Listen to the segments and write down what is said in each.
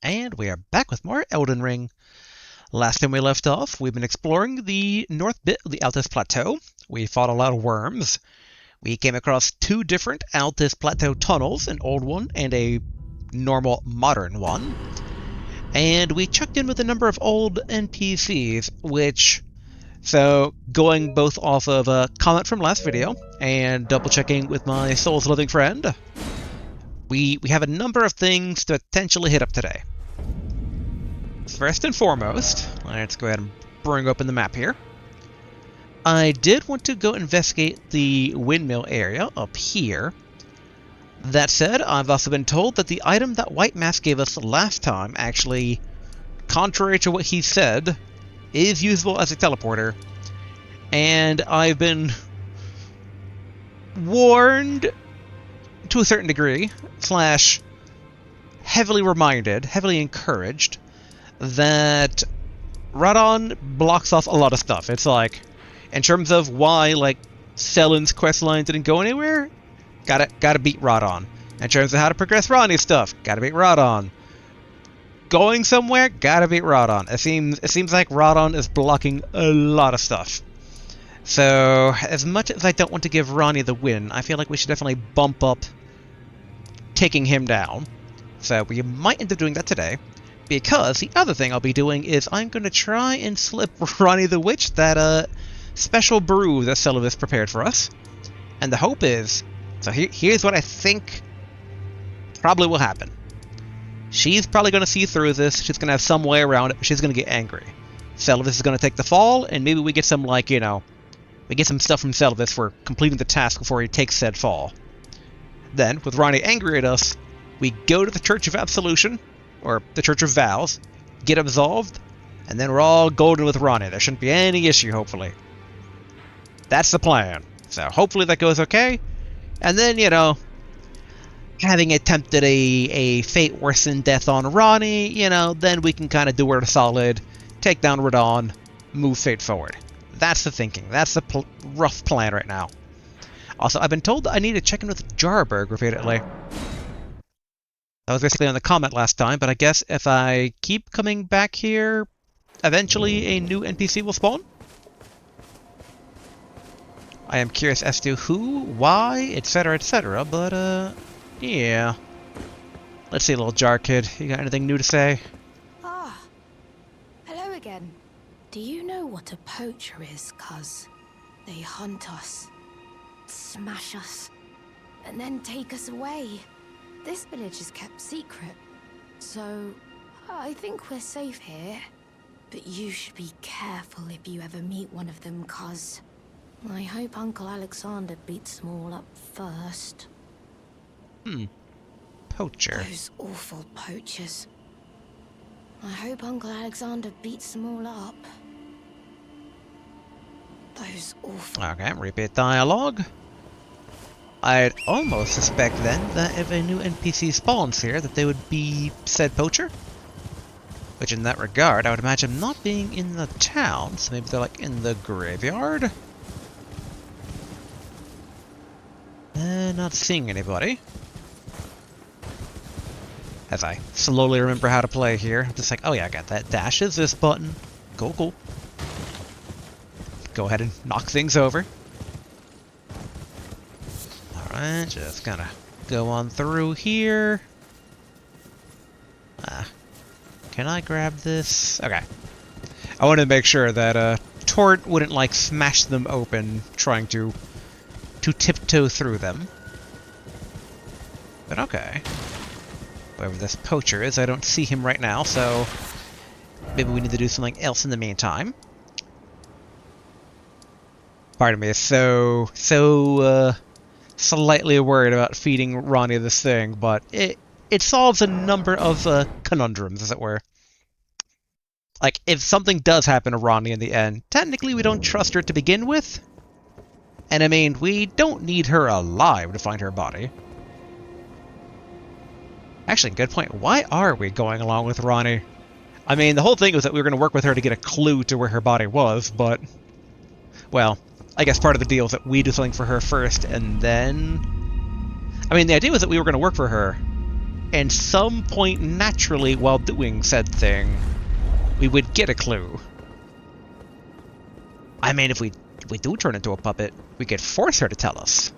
And we are back with more Elden Ring. Last time we left off, we've been exploring the north bit of the Altus Plateau. We fought a lot of worms. We came across two different Altus Plateau tunnels, an old one and a normal modern one. And we checked in with a number of old NPCs, so going both off of a comment from last video and double checking with my soul's living friend, we have a number of things to potentially hit up today. First and foremost, let's go ahead and bring open the map here. I did want to go investigate the windmill area up here. That said, I've also been told that the item that White Mask gave us last time actually, contrary to what he said, is usable as a teleporter. And I've been warned to a certain degree, / heavily reminded, heavily encouraged, that Radahn blocks off a lot of stuff. It's like, in terms of why, like, Selen's questline didn't go anywhere, gotta beat Radahn. In terms of how to progress Ranni's stuff, gotta beat Radahn. Going somewhere, gotta beat Radahn. It seems like Radahn is blocking a lot of stuff. So, as much as I don't want to give Ranni the win, I feel like we should definitely bump up taking him down. So we might end up doing that today. Because the other thing I'll be doing is I'm going to try and slip Ranni the Witch that special brew that Caelid prepared for us. And the hope is, so here's what I think probably will happen. She's probably going to see through this, she's going to have some way around it, but she's going to get angry. Caelid is going to take the fall, and maybe we get some, like, we get some stuff from Caelid for completing the task before he takes said fall. Then, with Ranni angry at us, we go to the Church of Absolution, or the Church of Vows, get absolved, and then we're all golden with Ranni. There shouldn't be any issue, hopefully. That's the plan. So hopefully that goes okay. And then, having attempted a fate worse than death on Ranni, then we can kind of do her solid, take down Radahn, move fate forward. That's the thinking. That's the rough plan right now. Also, I've been told that I need to check in with Jarberg repeatedly. That was basically on the comment last time, but I guess if I keep coming back here, eventually a new NPC will spawn? I am curious as to who, why, etc., but, yeah. Let's see, little jar kid, you got anything new to say? Ah, hello again. Do you know what a poacher is, cuz? They hunt us, smash us, and then take us away. This village is kept secret, so I think we're safe here. But you should be careful if you ever meet one of them, cuz I hope Uncle Alexander beats them all up first. Poacher. Those awful poachers. I hope Uncle Alexander beats them all up. Those awful... Okay, repeat dialogue. I'd almost suspect then that if a new NPC spawns here, that they would be said poacher. Which in that regard, I would imagine not being in the town, so maybe they're like in the graveyard? Not seeing anybody. As I slowly remember how to play here, I'm just like, oh yeah, I got that. Dash is this button. Cool. Go ahead and knock things over. Alright, just gonna go on through here. Can I grab this? Okay. I wanted to make sure that Tort wouldn't, like, smash them open trying to tiptoe through them. But okay. Whoever this poacher is, I don't see him right now, so maybe we need to do something else in the meantime. Pardon me, so slightly worried about feeding Ranni this thing, but it solves a number of conundrums, as it were. Like, if something does happen to Ranni in the end, technically we don't trust her to begin with. And I mean, we don't need her alive to find her body. Actually, good point. Why are we going along with Ranni? I mean, the whole thing was that we were going to work with her to get a clue to where her body was, but... well, I guess part of the deal is that we do something for her first, and then... I mean, the idea was that we were going to work for her and some point naturally while doing said thing, we would get a clue. I mean, if we do turn into a puppet, we could force her to tell us.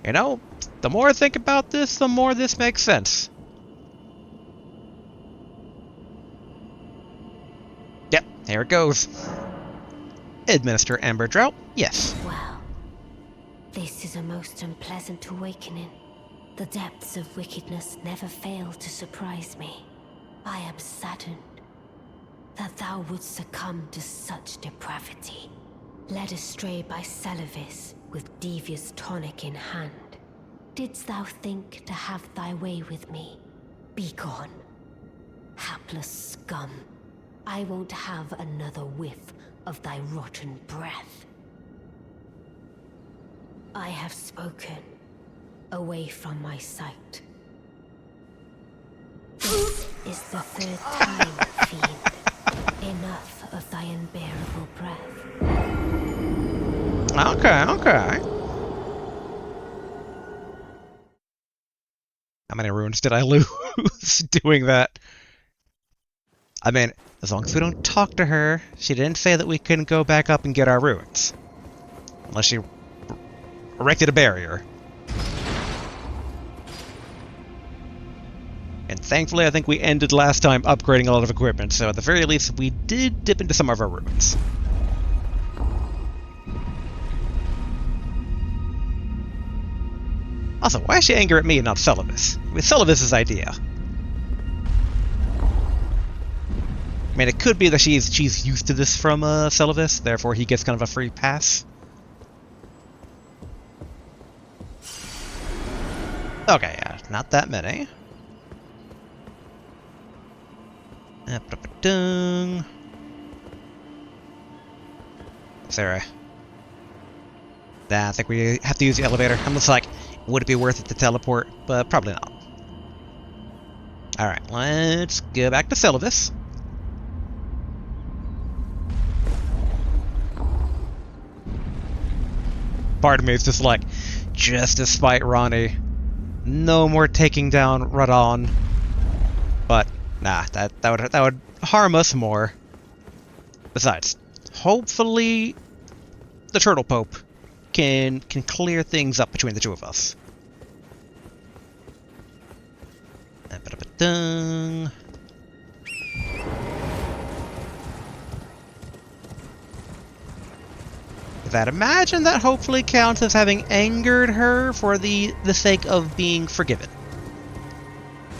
You know, the more I think about this, the more this makes sense. Yep, here it goes. Administer Amber Drought, yes. Well, this is a most unpleasant awakening. The depths of wickedness never fail to surprise me. I am saddened that thou wouldst succumb to such depravity. Led astray by Celevis with devious tonic in hand. Didst thou think to have thy way with me? Begone. Hapless scum. I won't have another whiff of thy rotten breath. I have spoken. Away from my sight. This is the third time, fiend. Enough of thy unbearable breath. Okay. How many runes did I lose doing that? I mean, as long as we don't talk to her, she didn't say that we couldn't go back up and get our runes. Unless she erected a barrier. And thankfully, I think we ended last time upgrading a lot of equipment, so at the very least, we did dip into some of our runes. Also, why is she angry at me and not Celevis? It was Celevis' idea. I mean, it could be that she's used to this from Celevis, therefore he gets kind of a free pass. Okay, yeah, not that many. Sarah. Nah, I think we have to use the elevator. I'm just like, would it be worth it to teleport? But probably not. Alright, let's go back to Celevis. Part of me is just like, just to spite Ranni. No more taking down Radahn. But nah, that would harm us more. Besides, hopefully the Turtle Pope can clear things up between the two of us. I'd imagine that hopefully counts as having angered her for the sake of being forgiven.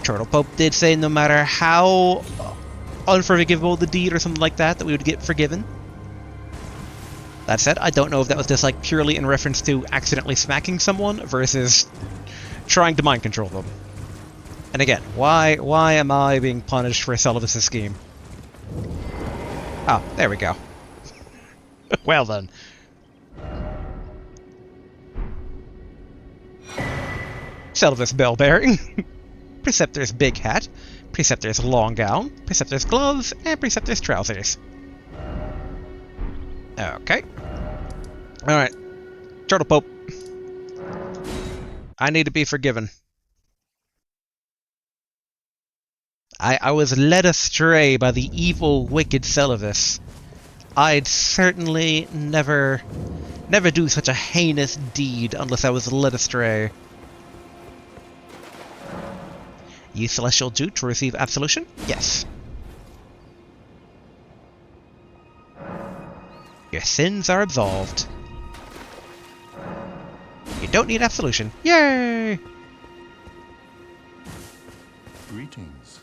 Turtle Pope did say no matter how unforgivable the deed or something like that, we would get forgiven. That said, I don't know if that was just like purely in reference to accidentally smacking someone versus trying to mind control them. And again, why am I being punished for Celevis' scheme? Oh, there we go. Well then. Celevis bell bearing. Preceptor's big hat. Preceptor's long gown. Preceptor's gloves. And Preceptor's trousers. Okay. Alright. Turtle Pope. I need to be forgiven. I was led astray by the evil, wicked Celevis. I'd certainly never do such a heinous deed unless I was led astray. Use Celestial Dew to receive absolution? Yes. Your sins are absolved. You don't need absolution. Yay! Greetings.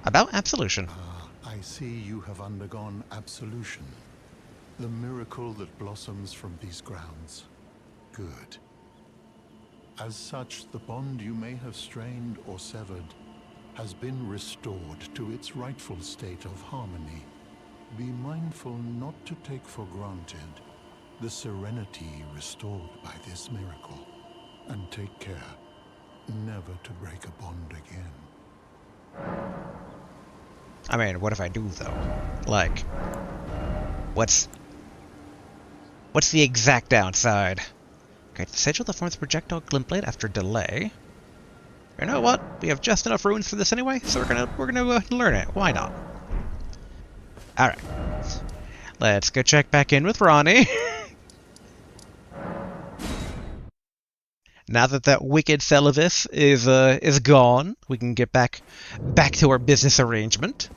About absolution. I see you have undergone absolution. The miracle that blossoms from these grounds. Good. As such, the bond you may have strained or severed has been restored to its rightful state of harmony. Be mindful not to take for granted the serenity restored by this miracle, and take care never to break a bond again. I mean, what if I do, though? Like, what's the exact downside? Okay, schedule the form of the projectile glint blade after delay. You know what? We have just enough runes for this anyway, so we're gonna learn it. Why not? All right. Let's go check back in with Ranni. Now that that wicked Celibus is gone, we can get back to our business arrangement.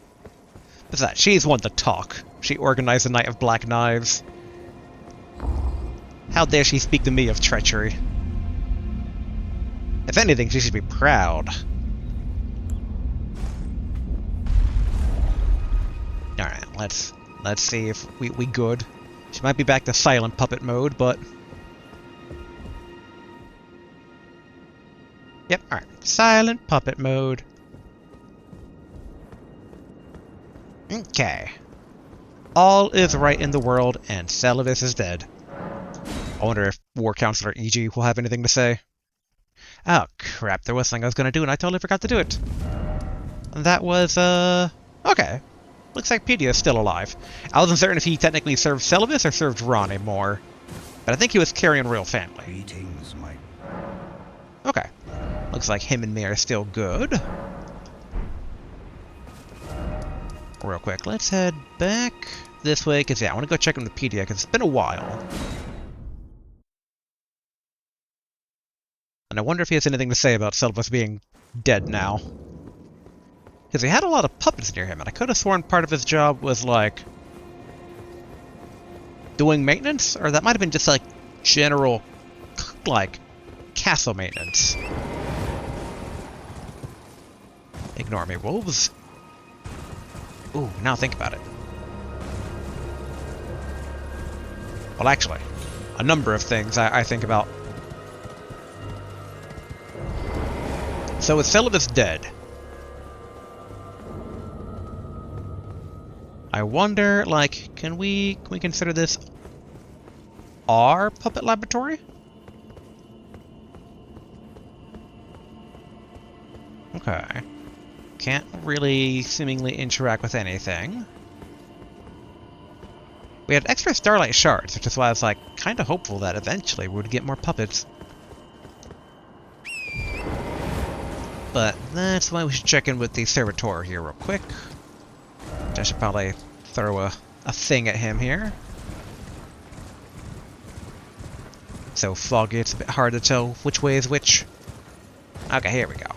Besides, she's one to talk. She organized the Night of Black Knives. How dare she speak to me of treachery? If anything, she should be proud. Alright, let's see if we good. She might be back to silent puppet mode, but... Yep, alright. Silent puppet mode. Okay. All is right in the world, and Celibus is dead. I wonder if War Counselor E.G. will have anything to say. Oh, crap. There was something I was going to do, and I totally forgot to do it. And that was, okay. Looks like Pedia is still alive. I wasn't certain if he technically served Celibus or served Ranni more. But I think he was carrying royal family. Greetings, my... Okay. Looks like him and me are still good. Real quick, let's head back this way, because, yeah, I want to go check on the Pedia, because it's been a while. And I wonder if he has anything to say about Celibus being dead now. Because he had a lot of puppets near him, and I could have sworn part of his job was, like, doing maintenance? Or that might have been just, like, general, like, castle maintenance. Ignore me, wolves. Ooh, now think about it. Well, actually, a number of things I think about. So with Celibus dead, I wonder, like, can we consider this our puppet laboratory? Okay. Can't really seemingly interact with anything. We had extra starlight shards, which is why I was, like, kind of hopeful that eventually we would get more puppets. But that's why we should check in with the servitor here real quick. I should probably throw a thing at him here. So foggy, it's a bit hard to tell which way is which. Okay, here we go.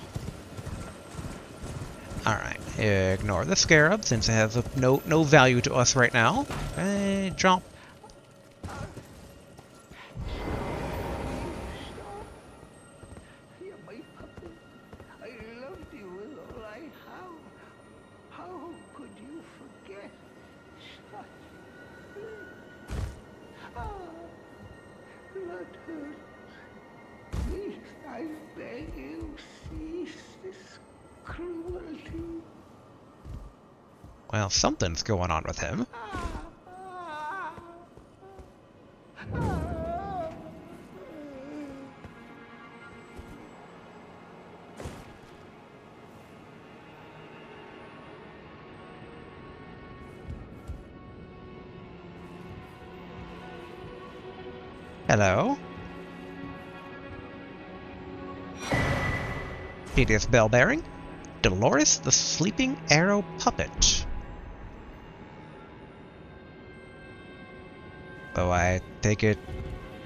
Alright, ignore the scarab since it has no value to us right now. Okay, jump. Well, something's going on with him. Hello? Tedious bell bearing. Dolores the Sleeping Arrow Puppet. Oh, I take it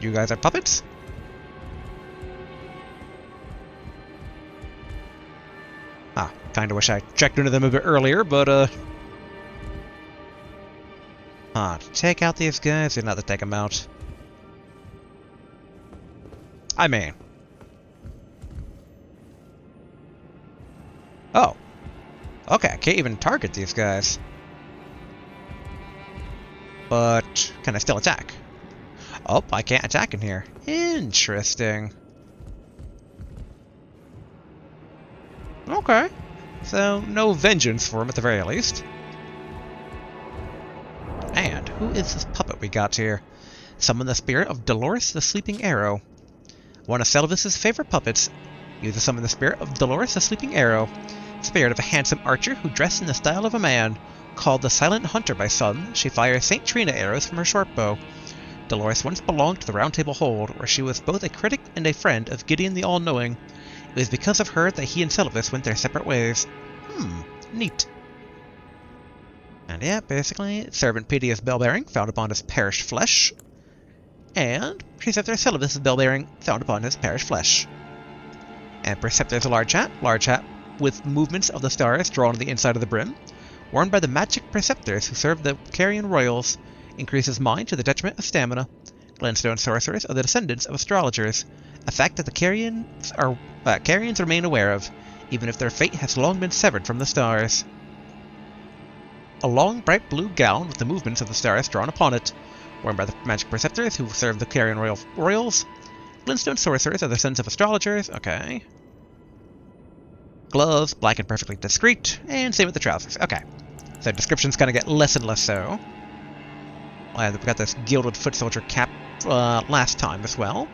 you guys are puppets? Ah, kinda wish I checked into them a bit earlier, but, to take out these guys, or not to take them out. I mean... Oh. Okay, I can't even target these guys. But, can I still attack? Oh, I can't attack in here. Interesting. Okay. So, no vengeance for him at the very least. And, who is this puppet we got here? Summon the spirit of Dolores the Sleeping Arrow. One of Celibus's favorite puppets. Use to summon the spirit of Dolores the Sleeping Arrow. Spirit of a handsome archer who dressed in the style of a man. Called the Silent Hunter by some, she fires St. Trina arrows from her short bow. Dolores once belonged to the Round Table Hold, where she was both a critic and a friend of Gideon the All-Knowing. It was because of her that he and Seluvis went their separate ways. Neat. And yeah, basically, Servant Pedia's bell-bearing, found upon his perished flesh. And Preceptor Seluvis' bell-bearing, found upon his perished flesh. And Preceptor's large hat with movements of the stars drawn on the inside of the brim, worn by the magic Preceptors who serve the Carrion Royals, increases mind to the detriment of stamina. Glintstone sorcerers are the descendants of astrologers, a fact that the Carrions remain aware of, even if their fate has long been severed from the stars. A long, bright blue gown with the movements of the stars drawn upon it, worn by the magic Preceptors who serve the Carrion Royals. Glintstone sorcerers are the sons of astrologers. Okay. Gloves, black and perfectly discreet, and same with the trousers. Okay. So descriptions kind of get less and less so. We got this gilded foot soldier cap last time as well.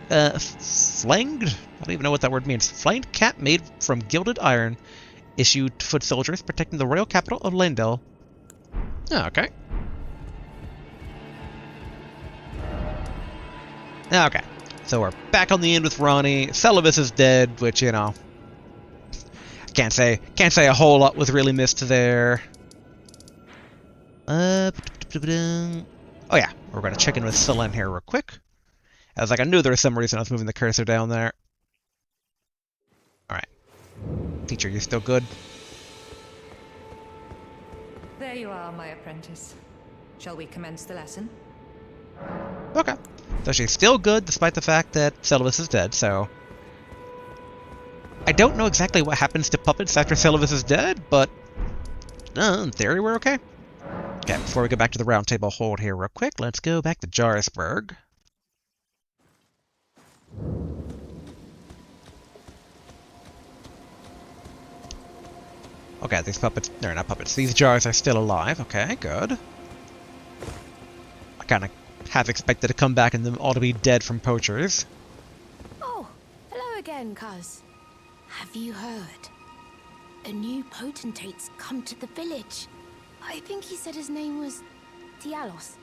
Flanged? I don't even know what that word means. Flanged cap made from gilded iron, issued to foot soldiers protecting the royal capital of Leyndell. Oh, okay. Okay. So we're back on the end with Ranni. Seluvis is dead, which, you know, can't say a whole lot was really missed there. Oh yeah, we're gonna check in with Selene here real quick. I was like, I knew there was some reason I was moving the cursor down there. Alright. Teacher, you still good? There you are, my apprentice. Shall we commence the lesson? Okay. So she's still good despite the fact that Seluvis is dead, so... I don't know exactly what happens to puppets after Seluvis is dead, but... in theory, we're okay. Okay, before we go back to the Round Table Hold here real quick, let's go back to Jarlsberg. Okay, these puppets... They're not puppets. These jars are still alive. Okay, good. I kind of half expected to come back and them all to be dead from poachers. Oh, hello again, cuz. Have you heard? A new potentate's come to the village. I think he said his name was Dialos.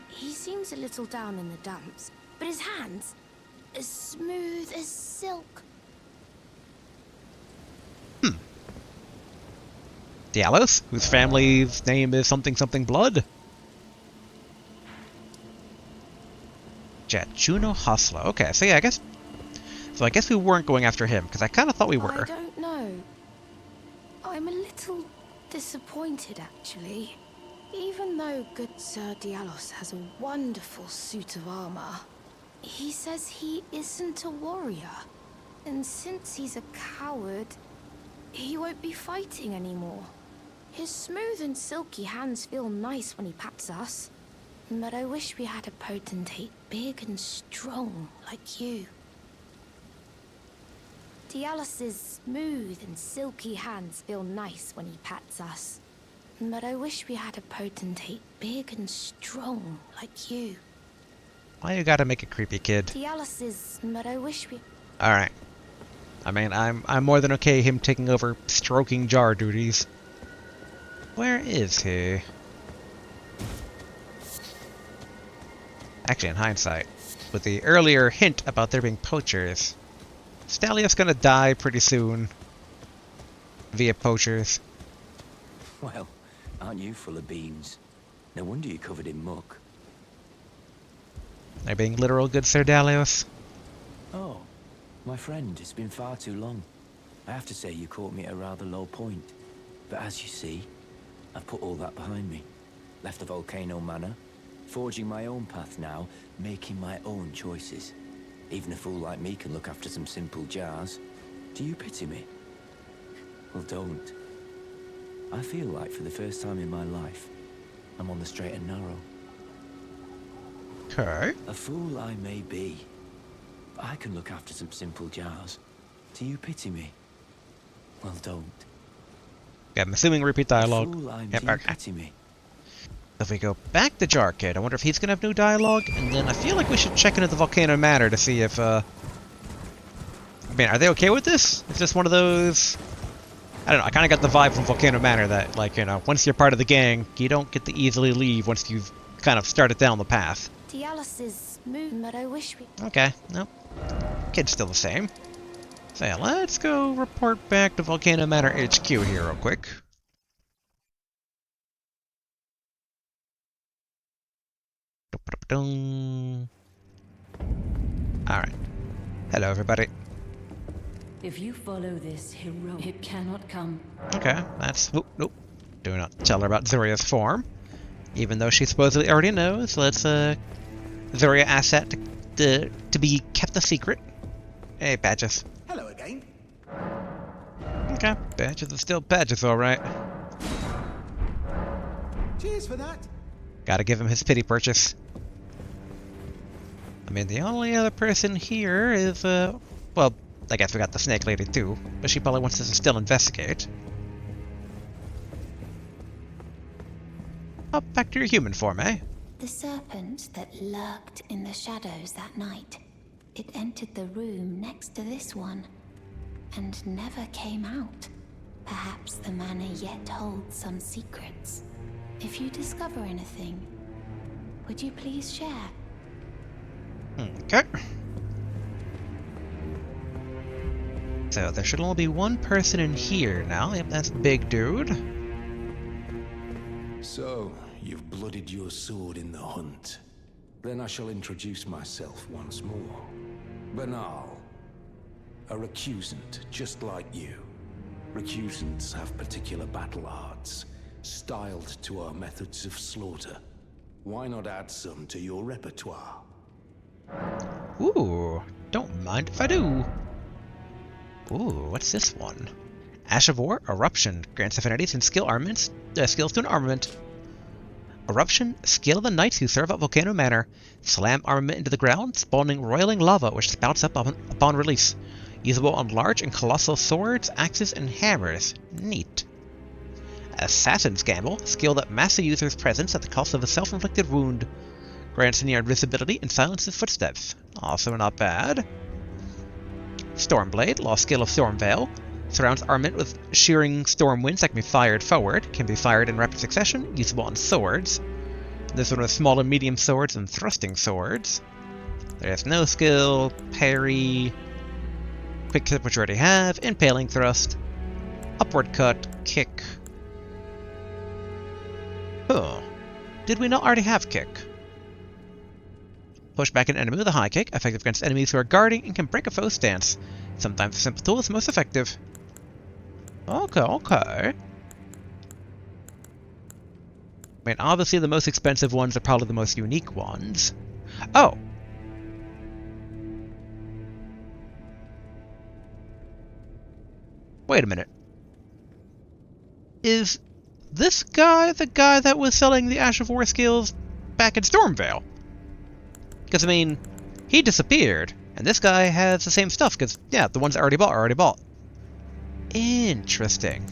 He seems a little down in the dumps, but his hands, as smooth as silk. Dialos, whose family's name is something something blood. Jachuno Hasla. Okay, so yeah, I guess we weren't going after him, because I kind of thought we were. I don't know. I'm a little disappointed, actually. Even though good Sir Dialos has a wonderful suit of armor, he says he isn't a warrior. And since he's a coward, he won't be fighting anymore. His smooth and silky hands feel nice when he pats us. But I wish we had a potentate big and strong like you. Dialos's smooth and silky hands feel nice when he pats us. But I wish we had a potentate big and strong like you. Why you gotta make it creepy, kid? Dialos's, but I wish we... Alright. I mean, I'm more than okay him taking over stroking jar duties. Where is he? Actually, in hindsight, with the earlier hint about there being poachers, Stalia's gonna die pretty soon. Via poachers. Well, aren't you full of beans? No wonder you're covered in muck. Are you being literal, good Sir Dalios? Oh, my friend, it's been far too long. I have to say you caught me at a rather low point. But as you see, I've put all that behind me. Left the Volcano Manor, forging my own path now, making my own choices. Even a fool like me can look after some simple jars. Do you pity me? Well, don't. I feel like for the first time in my life, I'm on the straight and narrow. Okay. A fool I may be, but I can look after some simple jars. Do you pity me? Well, don't. Yeah, I'm assuming repeat dialogue. A fool I Yep, do okay. pity me. If we go back to Jar Kid, I wonder if he's gonna have new dialogue, and then I feel like we should check into the Volcano Manor to see if, I mean, are they okay with this? It's just one of those... I don't know, I kind of got the vibe from Volcano Manor that, like, you know, once you're part of the gang, you don't get to easily leave once you've kind of started down the path. Dialysis moved, but I wish we... Okay, nope. Kid's still the same. So yeah, let's go report back to Volcano Manor HQ here real quick. Alright. Hello, everybody. If you follow this hero, it cannot come. Okay, that's... Nope. Do not tell her about Zuria's form. Even though she supposedly already knows, let's, Zuria ask that to be kept a secret. Hey, Badges. Hello again. Okay, Badges is still Badges, alright. Cheers for that. Gotta give him his pity purchase. I mean, the only other person here is, well, I guess we got the Snake Lady too, but she probably wants us to still investigate. Oh, back to your human form, eh? The serpent that lurked in the shadows that night. It entered the room next to this one, and never came out. Perhaps the manor yet holds some secrets. If you discover anything, would you please share? Okay. So there should only be one person in here now. Yep, that's the big dude. So, you've blooded your sword in the hunt. Then I shall introduce myself once more. Banal. A recusant, just like you. Recusants have particular battle arts, styled to our methods of slaughter. Why not add some to your repertoire? Ooh, don't mind if I do. Ooh, what's this one? Ash of War, Eruption. Grants affinities and skills to an armament. Eruption, skill of the knights who serve at Volcano Manor. Slam armament into the ground, spawning roiling lava which spouts up upon release. Usable on large and colossal swords, axes, and hammers. Neat. Assassin's Gamble, skill that masks the user's presence at the cost of a self-inflicted wound. Grants near invisibility and silences footsteps. Also not bad. Stormblade, lost skill of Stormveil. Surrounds armament with shearing storm winds that can be fired forward. Can be fired in rapid succession, usable on swords. This one with small and medium swords and thrusting swords. There's no skill, parry, quick tip which we already have, impaling thrust, upward cut, kick. Huh. Did we not already have kick? Push back an enemy with a high kick, effective against enemies who are guarding and can break a foe's stance. Sometimes a simple tool is most effective. Okay. I mean, obviously the most expensive ones are probably the most unique ones. Oh! Wait a minute. Is this guy the guy that was selling the Ash of War skills back in Stormveil? Because, I mean, he disappeared, and this guy has the same stuff, because, yeah, the ones that already bought are already bought. Interesting.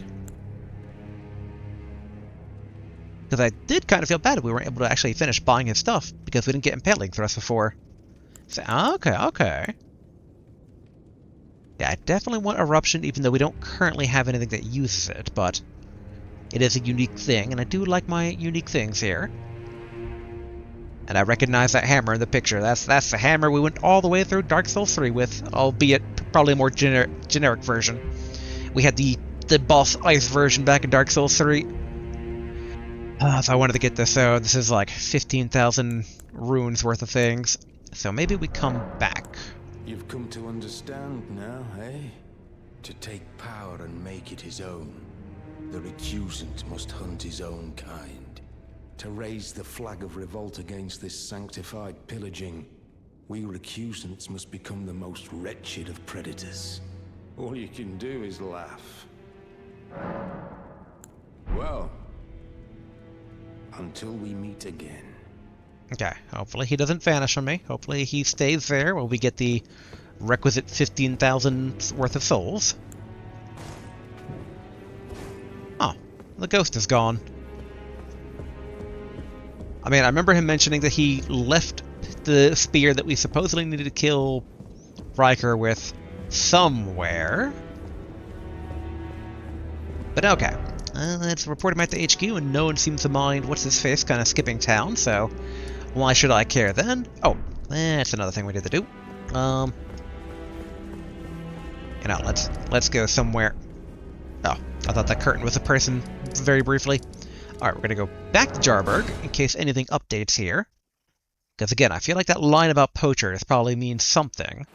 Because I did kind of feel bad if we weren't able to actually finish buying his stuff, because we didn't get impaling thrust before. So, okay. Yeah, I definitely want Eruption, even though we don't currently have anything that uses it, but it is a unique thing, and I do like my unique things here. And I recognize that hammer in the picture. That's the hammer we went all the way through Dark Souls 3 with, albeit probably a more generic version. We had the boss ice version back in Dark Souls 3. If I wanted to get this out, this is like 15,000 runes worth of things. So maybe we come back. You've come to understand now, eh? To take power and make it his own. The recusant must hunt his own kind. To raise the flag of revolt against this sanctified pillaging, we recusants must become the most wretched of predators. All you can do is laugh. Well, until we meet again. Okay, hopefully he doesn't vanish on me. Hopefully he stays there while we get the requisite 15,000 worth of souls. Oh, the ghost is gone. I mean, I remember him mentioning that he left the spear that we supposedly needed to kill Riker with somewhere. But okay. It's reported back to HQ, and no one seems to mind what's-his-face kind of skipping town, so Why should I care then? Oh, that's another thing we need to do. You know, let's go somewhere. Oh, I thought that curtain was a person very briefly. Alright, we're gonna go back to Jarburg in case anything updates here. Because again, I feel like that line about poachers probably means something.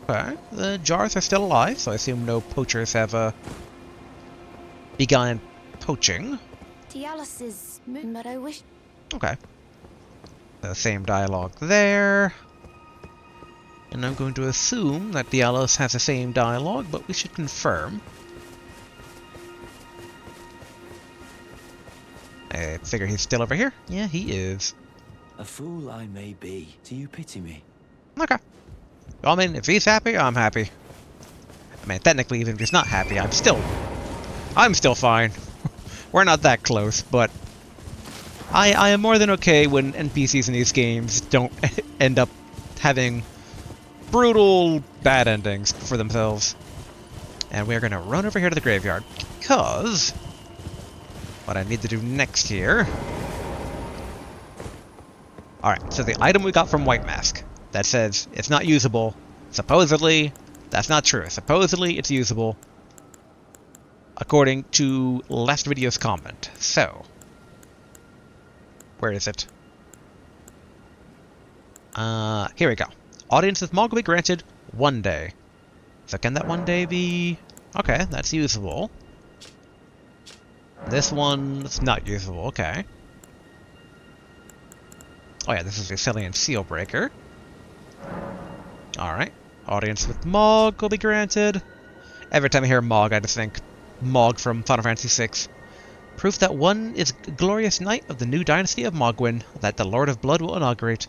Okay, the jars are still alive, so I assume no poachers have begun poaching. Dialis is moon, but I wish. Okay. The same dialogue there. And I'm going to assume that Dialos has the same dialogue, but we should confirm. I figure he's still over here. Yeah, he is. A fool I may be. Do you pity me? Okay. Well, I mean, if he's happy, I'm happy. I mean, technically, even if he's not happy, I'm still fine. We're not that close, but I am more than okay when NPCs in these games don't end up having brutal bad endings for themselves. And we're gonna run over here to the graveyard, because what I need to do next here. Alright, so the item we got from White Mask that says it's not usable, supposedly, that's not true. Supposedly it's usable, according to last video's comment. So, where is it? Here we go. Audience with Mog will be granted 1 day. So can that 1 day be... Okay, that's usable. This one's not usable, okay. Oh yeah, this is the Cillian Seal Breaker. Alright. Audience with Mog will be granted. Every time I hear Mog, I just think Mog from Final Fantasy VI. Proof that one is a glorious knight of the new dynasty of Mogwyn, that the Lord of Blood will inaugurate.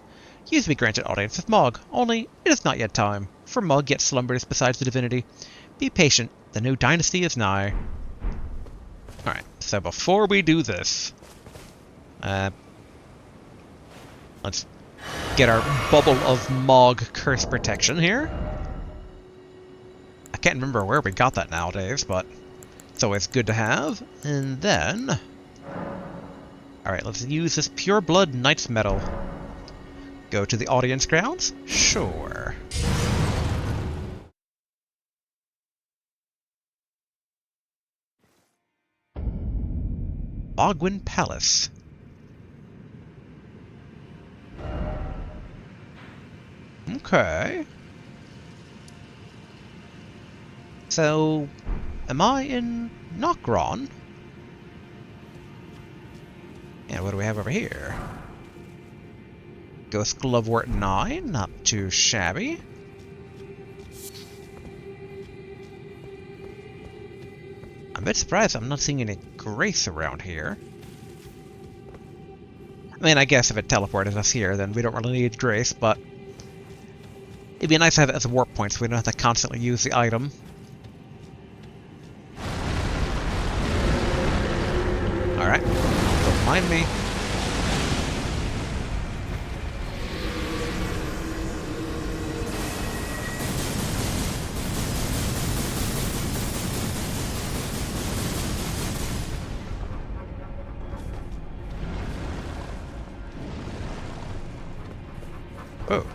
You to be granted audience with Mog, only it is not yet time, for Mog yet slumbers besides the divinity. Be patient, the new dynasty is nigh. Alright, so before we do this, let's get our bubble of Mog curse protection here. I can't remember where we got that nowadays, but it's always good to have. And then... Alright, let's use this Pure Blood Knight's Medal. Go to the audience grounds? Sure. Ogwyn Palace. Okay. So, am I in Nokron? And what do we have over here? Ghost Glovewort 9, not too shabby. I'm a bit surprised I'm not seeing any Grace around here. I mean, I guess if it teleported us here, then we don't really need Grace, but it'd be nice to have it as a warp point so we don't have to constantly use the item. Alright, don't mind me. Oh.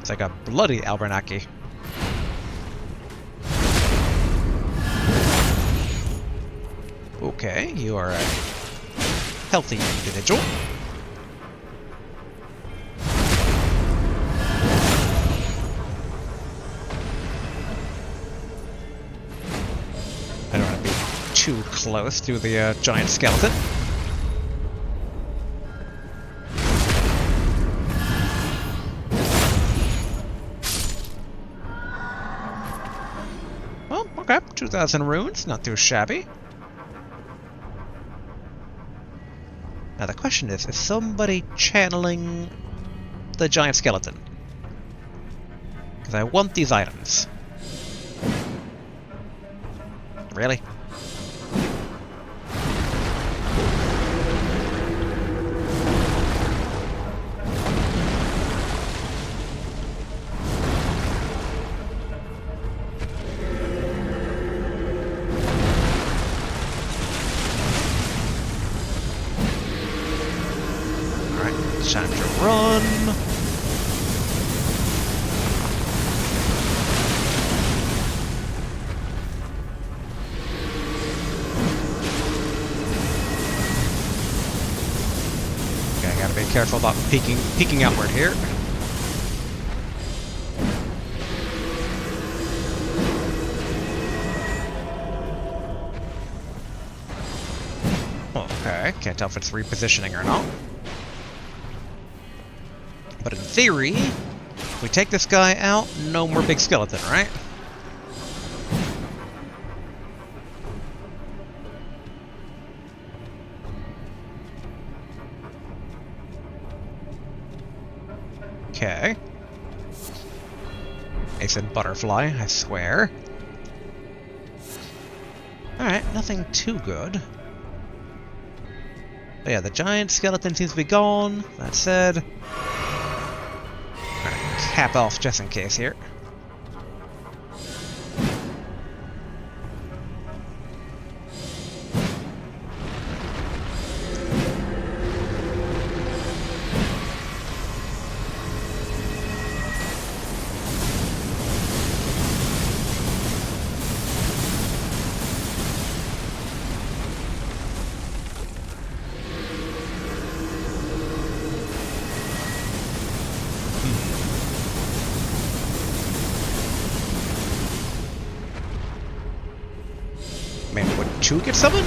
It's like a bloody Albernacki. Okay, you are a healthy individual. I don't want to be too close to the giant skeleton. Well, okay, 2,000 runes, not too shabby. Now the question is somebody channeling the giant skeleton? Because I want these items. Really? Okay, I gotta be careful about peeking outward here. Okay, can't tell if it's repositioning or not. But in theory, if we take this guy out, no more big skeleton, right? Okay. Ace and butterfly, I swear. Alright, nothing too good. But yeah, the giant skeleton seems to be gone. That said, I'm gonna cap off just in case here. Man, would two get summoned?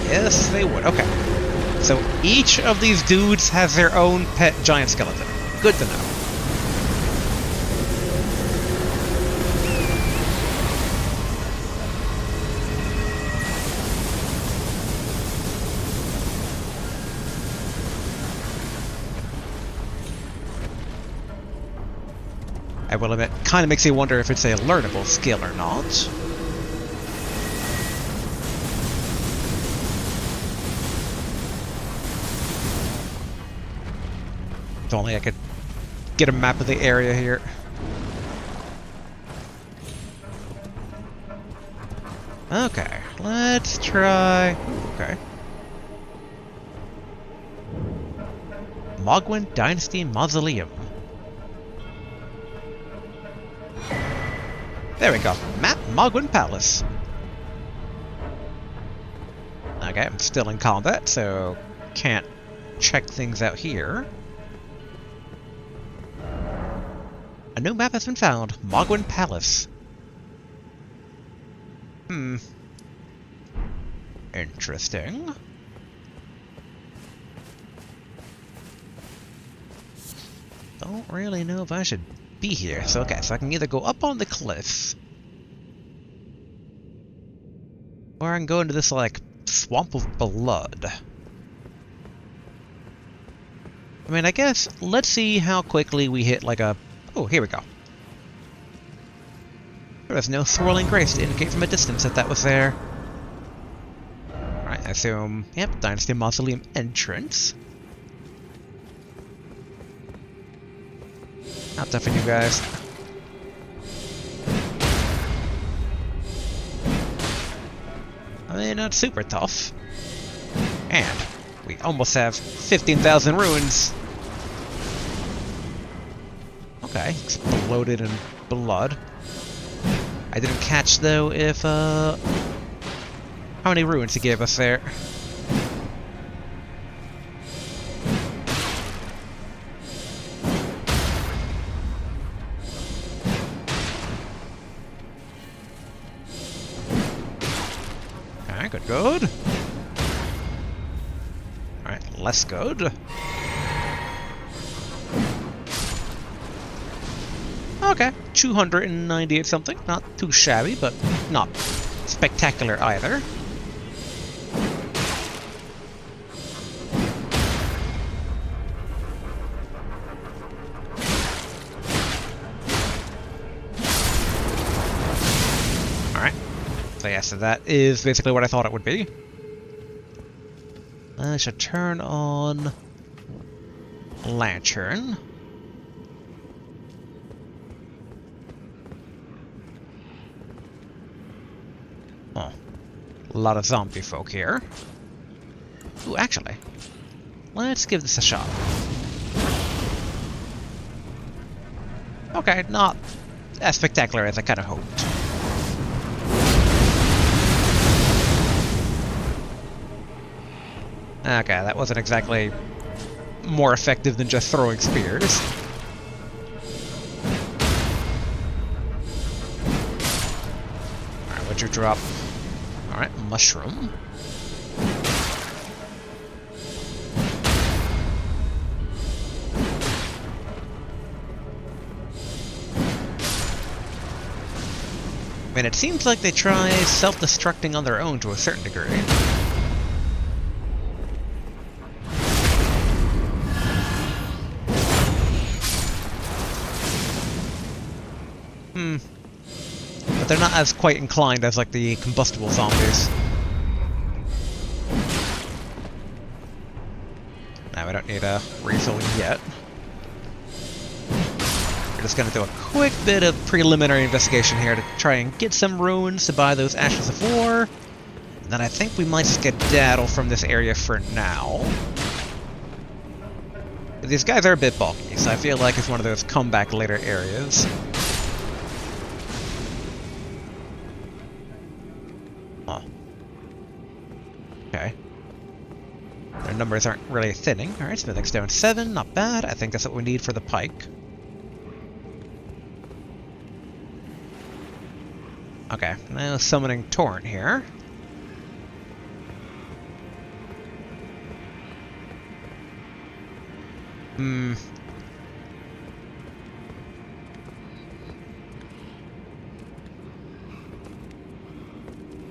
Yes, they would. Okay. So each of these dudes has their own pet giant skeleton. Good to know. I will admit, kind of makes you wonder if it's a learnable skill or not. If only I could get a map of the area here. Okay, let's try... Okay. Mogwyn Dynasty Mausoleum. There we go. Map Mogwyn Palace. Okay, I'm still in combat, so can't check things out here. A new map has been found. Mogwyn Palace. Interesting. Don't really know if I should be here. So okay, so I can either go up on the cliffs, or I can go into this, like, swamp of blood. I mean, I guess, let's see how quickly we hit, like, a... Oh, here we go. There was no swirling grace to indicate from a distance that that was there. Alright, I assume... Yep, Dynasty Mausoleum entrance. Not tough for you guys. I mean, not super tough. And we almost have 15,000 ruins. Okay, exploded in blood. I didn't catch, though, if, how many ruins he gave us there. Okay, good. Alright, less good. Okay, 298 something. Not too shabby, but not spectacular either. Alright. So yeah, so that is basically what I thought it would be. I should turn on Lantern. Oh, a lot of zombie folk here. Ooh, actually, let's give this a shot. Okay, not as spectacular as I kind of hoped. Okay, that wasn't exactly more effective than just throwing spears. Alright, what'd you drop? Alright, mushroom. I mean, it seems like they try self-destructing on their own to a certain degree. But they're not as quite inclined as, like, the combustible zombies. Now, we don't need a refill yet. We're just gonna do a quick bit of preliminary investigation here to try and get some ruins to buy those Ashes of War. And then I think we might skedaddle from this area for now. But these guys are a bit bulky, so I feel like it's one of those comeback later areas. Huh. Okay. Their numbers aren't really thinning. Alright, smithing stone 7, not bad. I think that's what we need for the pike. Okay, now summoning Torrent here.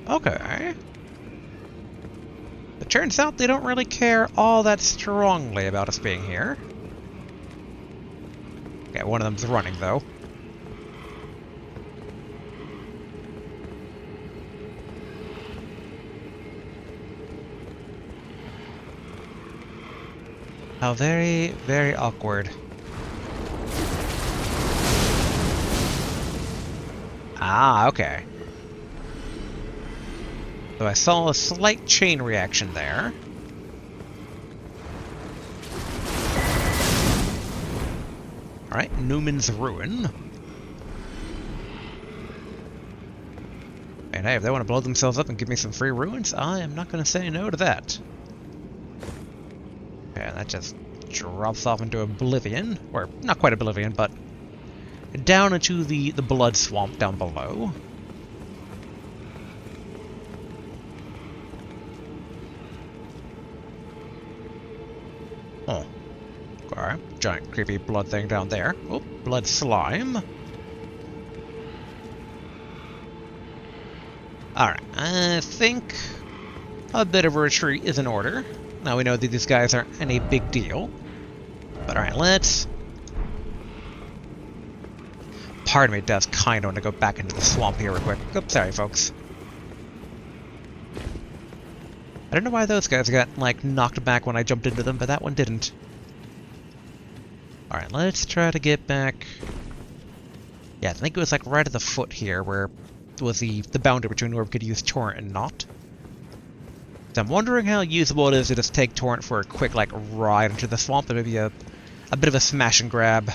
Okay. It turns out they don't really care all that strongly about us being here. Okay, one of them's running, though. How very, very awkward. Ah, okay. So I saw a slight chain reaction there. Alright, Newman's Ruin. And hey, if they want to blow themselves up and give me some free ruins, I am not going to say no to that. Okay, that just drops off into oblivion. Or, not quite oblivion, but down into the blood swamp down below. Oh. Okay, giant creepy blood thing down there. Oh, blood slime. Alright, I think a bit of a retreat is in order. Now we know that these guys aren't any big deal. But alright, let's... Part of me does kind of want to go back into the swamp here real quick. Oops, sorry folks. I don't know why those guys got, like, knocked back when I jumped into them, but that one didn't. Alright, let's try to get back... Yeah, I think it was, like, right at the foot here, where was the boundary between where we could use Torrent and not. So I'm wondering how usable it is to just take Torrent for a quick, like, ride into the swamp, and maybe a bit of a smash and grab.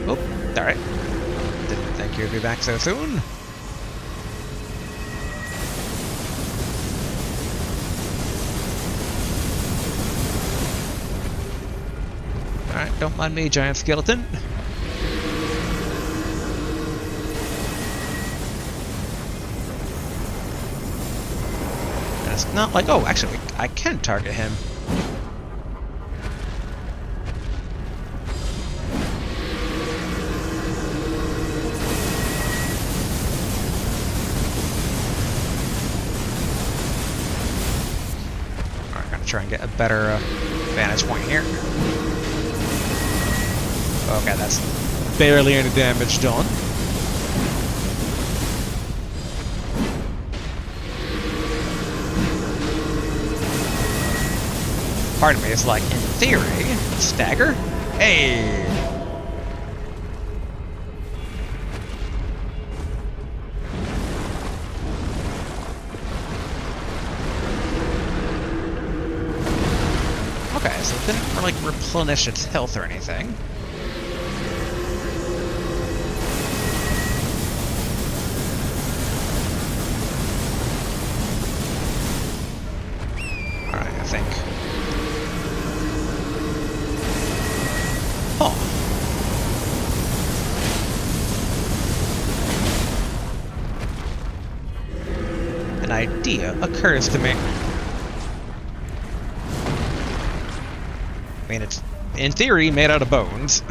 Oh, alright. Didn't think you'd be back so soon. Alright, don't mind me, giant skeleton. And it's not like... Oh, actually, I can target him. Alright, gonna try and get a better vantage point here. Okay, that's barely any damage done. Part of me is like, in theory, stagger? Hey! Okay, so it didn't like replenish its health or anything. Alright, I think. Oh. An idea occurs to me. I mean, it's, in theory, made out of bones.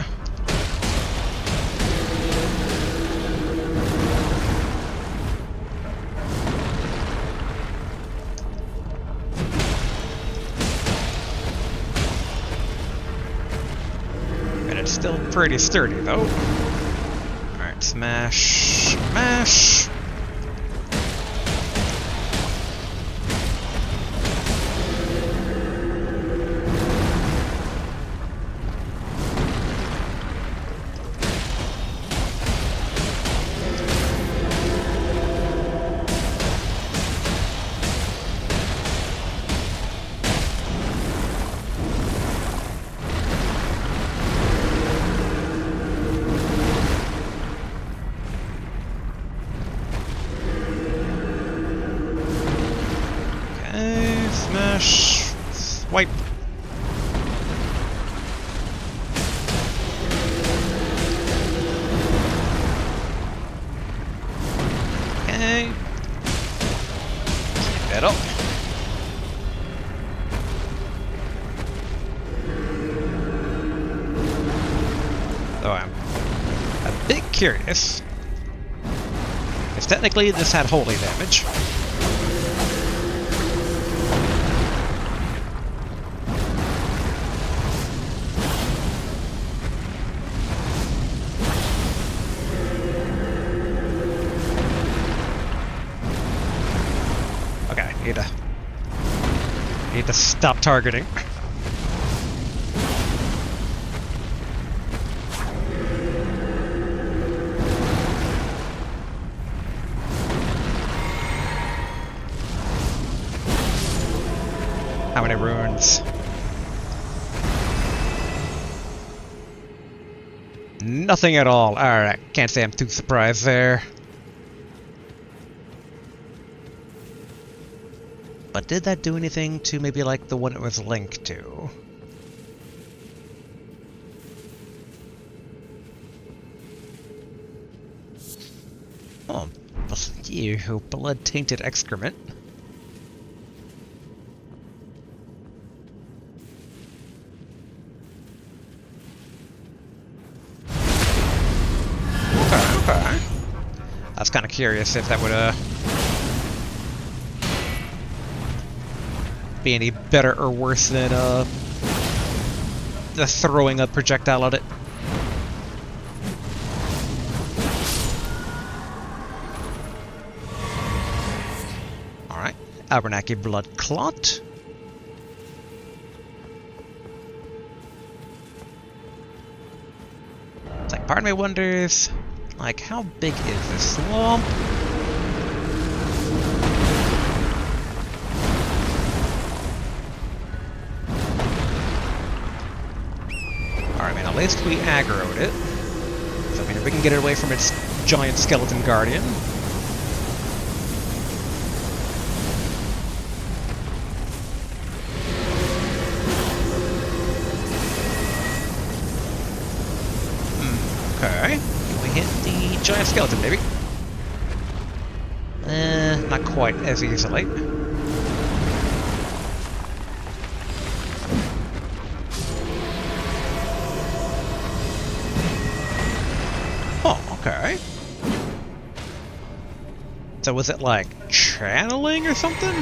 And it's still pretty sturdy, though. Alright, smash, smash. Swipe. Okay. Keep that up. So I'm a bit curious. Because technically this had holy damage. Need to stop targeting. How many runes? Nothing at all. Alright, can't say I'm too surprised there. But did that do anything to maybe like the one it was linked to? Oh, you blood-tainted excrement. Okay. I was kind of curious if that would be any better or worse than the throwing a projectile at it. Alright, Abernathy Blood Clot. It's like, part of me wonders, like, how big is this swamp? At least we aggroed it. So I mean, if we can get it away from its giant skeleton guardian. Okay. Can we hit the giant skeleton, maybe? Not quite as easily. Okay. So was it like channeling or something?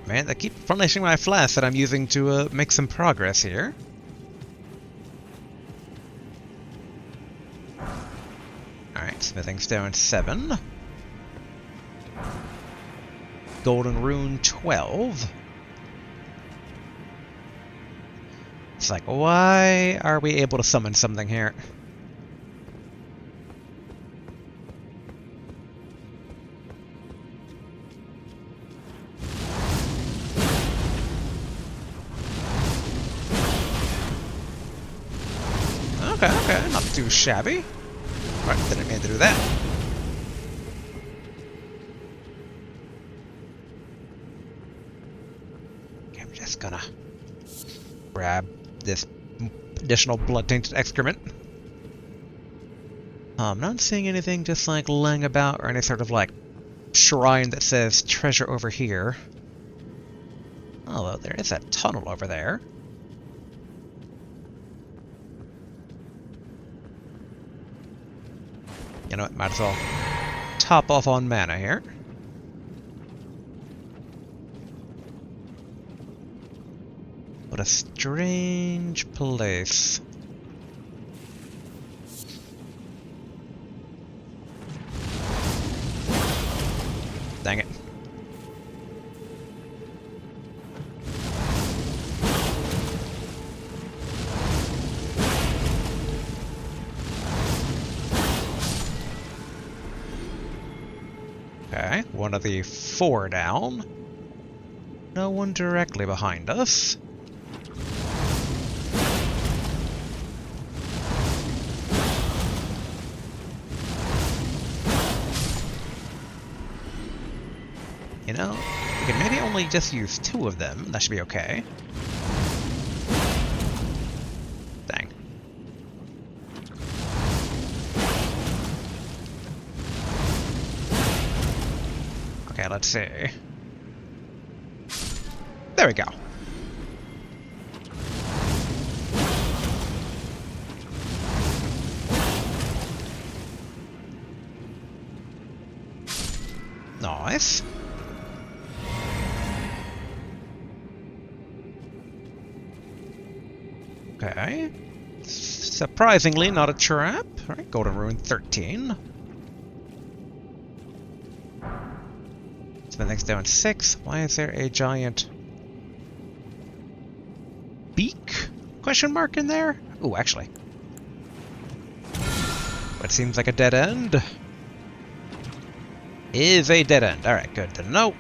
Man, they keep replenishing my flask that I'm using to make some progress here. Alright, smithing stone 7. Golden rune 12. It's like, why are we able to summon something here? Okay, not too shabby. Right, didn't mean to do that. Okay, I'm just gonna grab this additional blood-tainted excrement. I'm not seeing anything just like laying about or any sort of like shrine that says treasure over here. Although there is that tunnel over there. You know what, might as well top off on mana here. What a strange place. Dang it. Okay, one of the 4 down. No one directly behind us. You know, we can maybe only just use 2 of them. That should be okay. Dang. Okay, let's see. There we go. Nice. Okay. Surprisingly, not a trap. Alright, Golden Rune 13. Smithing's down 6. Why is there a giant beak? Question mark in there? Ooh, actually. What seems like a dead end is a dead end. Alright, good to know.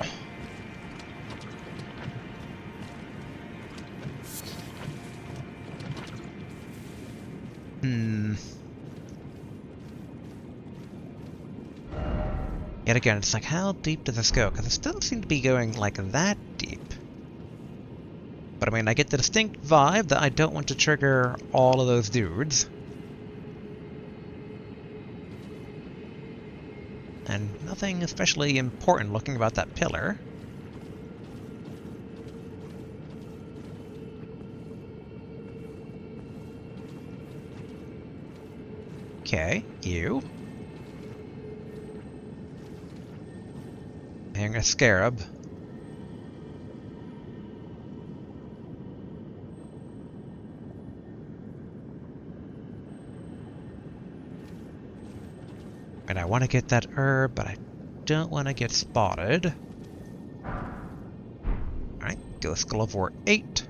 Yet again, it's like, how deep does this go? Because it doesn't seem to be going like that deep. But I mean, I get the distinct vibe that I don't want to trigger all of those dudes. And nothing especially important looking about that pillar. Okay, you. Hearing a scarab. And I want to get that herb, but I don't want to get spotted. Alright, Ghost Glove War 8.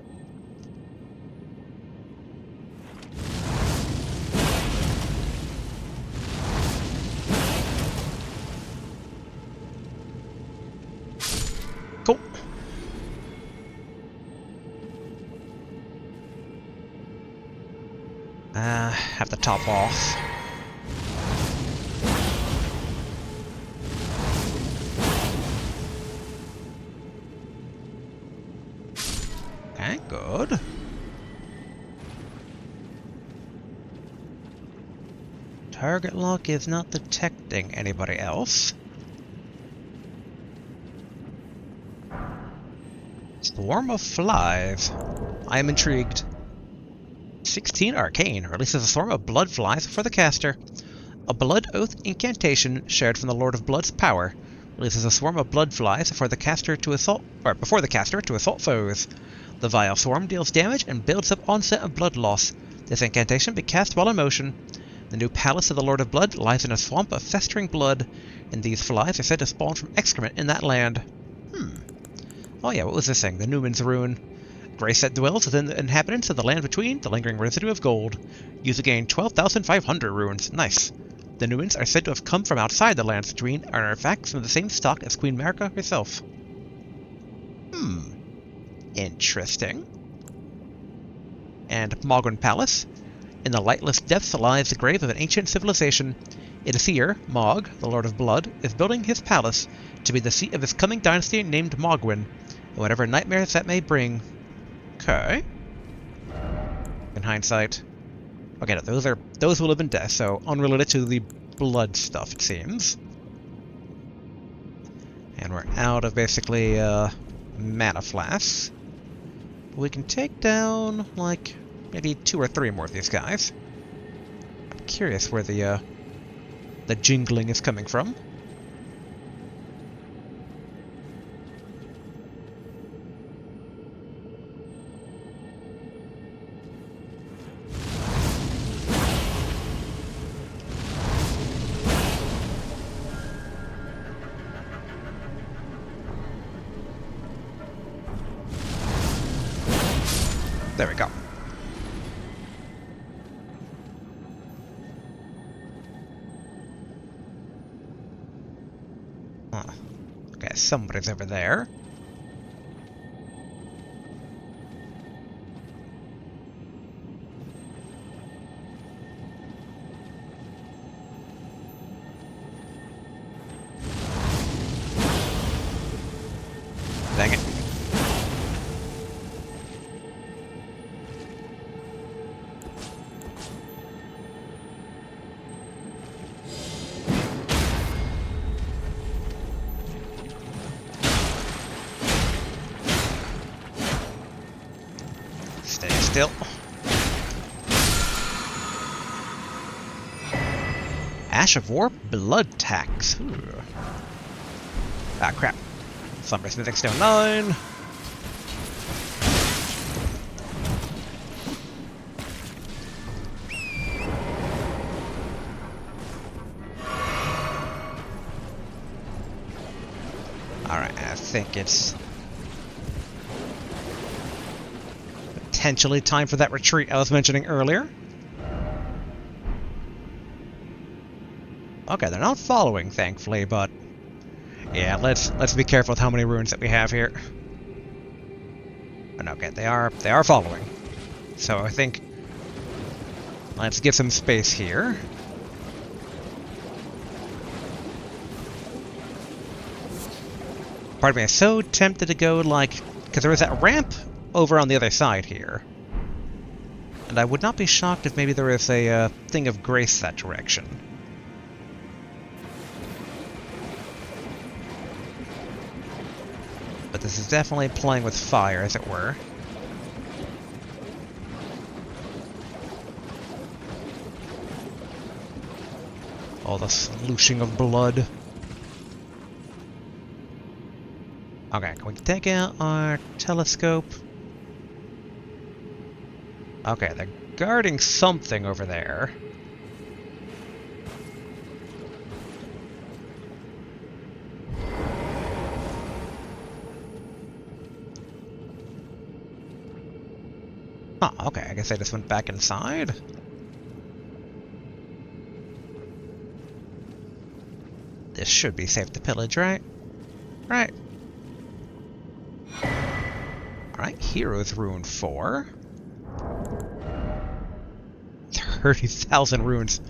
Cool. Have to top off. Okay, good. Target lock is not detecting anybody else. Swarm of flies. I am intrigued. 16 Arcane releases a swarm of blood flies for the caster. A Blood Oath incantation shared from the Lord of Blood's power releases a swarm of blood flies for the caster to assault, or before the caster to assault foes. The vile swarm deals damage and builds up onset of blood loss. This incantation be cast while in motion. The new palace of the Lord of Blood lies in a swamp of festering blood, and these flies are said to spawn from excrement in that land. Oh yeah, what was this thing? The Newman's Rune. Grace that dwells within the inhabitants of the land between, the lingering residue of gold. Use to gain 12,500 runes. Nice. The new ones are said to have come from outside the lands between, and are in fact from the same stock as Queen Marika herself. Interesting. And Mogwyn Palace. In the lightless depths lies the grave of an ancient civilization. It is here, Mog, the Lord of Blood, is building his palace to be the seat of his coming dynasty named Mogwyn, and whatever nightmares that may bring. Okay. In hindsight. Okay, no, those who live in death, so unrelated to the blood stuff, it seems. And we're out of basically mana flasks. We can take down like maybe 2 or 3 more of these guys. I'm curious where the jingling is coming from. There we go. Huh. Okay, somebody's over there. Dang it. Stay still. Ash of War Blood Tax. Ooh. Ah, crap. Slumber Smithing Stone 9. Alright, I think it's potentially time for that retreat I was mentioning earlier. Okay, they're not following, thankfully, but yeah, let's be careful with how many runes that we have here. And okay, they are following. So I think let's give some space here. Part of me is so tempted to go like, because there was that ramp over on the other side here. And I would not be shocked if maybe there is a thing of grace that direction. But this is definitely playing with fire, as it were. All the slushing of blood. Okay, can we take out our telescope? Okay, they're guarding something over there. Oh, okay, I guess I just went back inside. This should be safe to pillage, right? Right. Alright, Heroes Rune 4. 30,000 runes.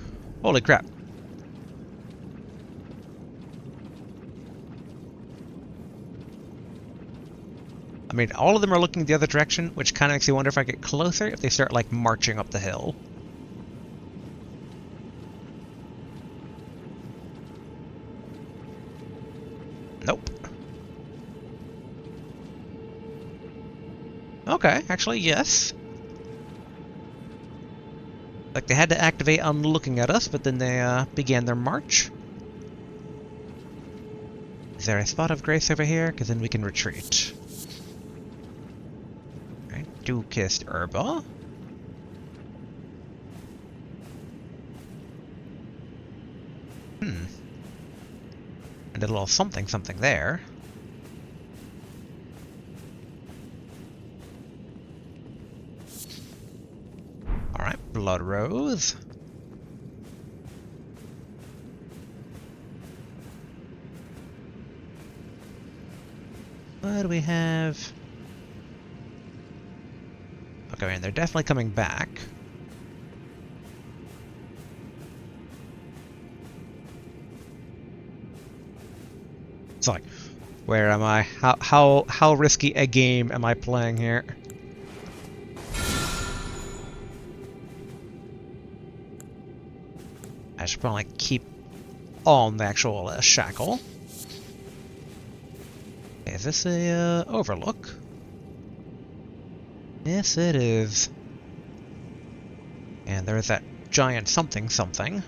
Holy crap. I mean, all of them are looking the other direction, which kind of makes me wonder if I get closer, if they start, like, marching up the hill. Nope. Okay, actually, yes. Like, they had to activate on looking at us, but then they began their march. Is there a spot of grace over here? Because then we can retreat. Alright, Dew-Kissed Herba. And a little something there. Blood Rose. What do we have? Okay, and they're definitely coming back. It's like, where am I? How risky a game am I playing here? I should probably keep on the actual shackle. Is this a overlook? Yes, it is. And there's that giant something something.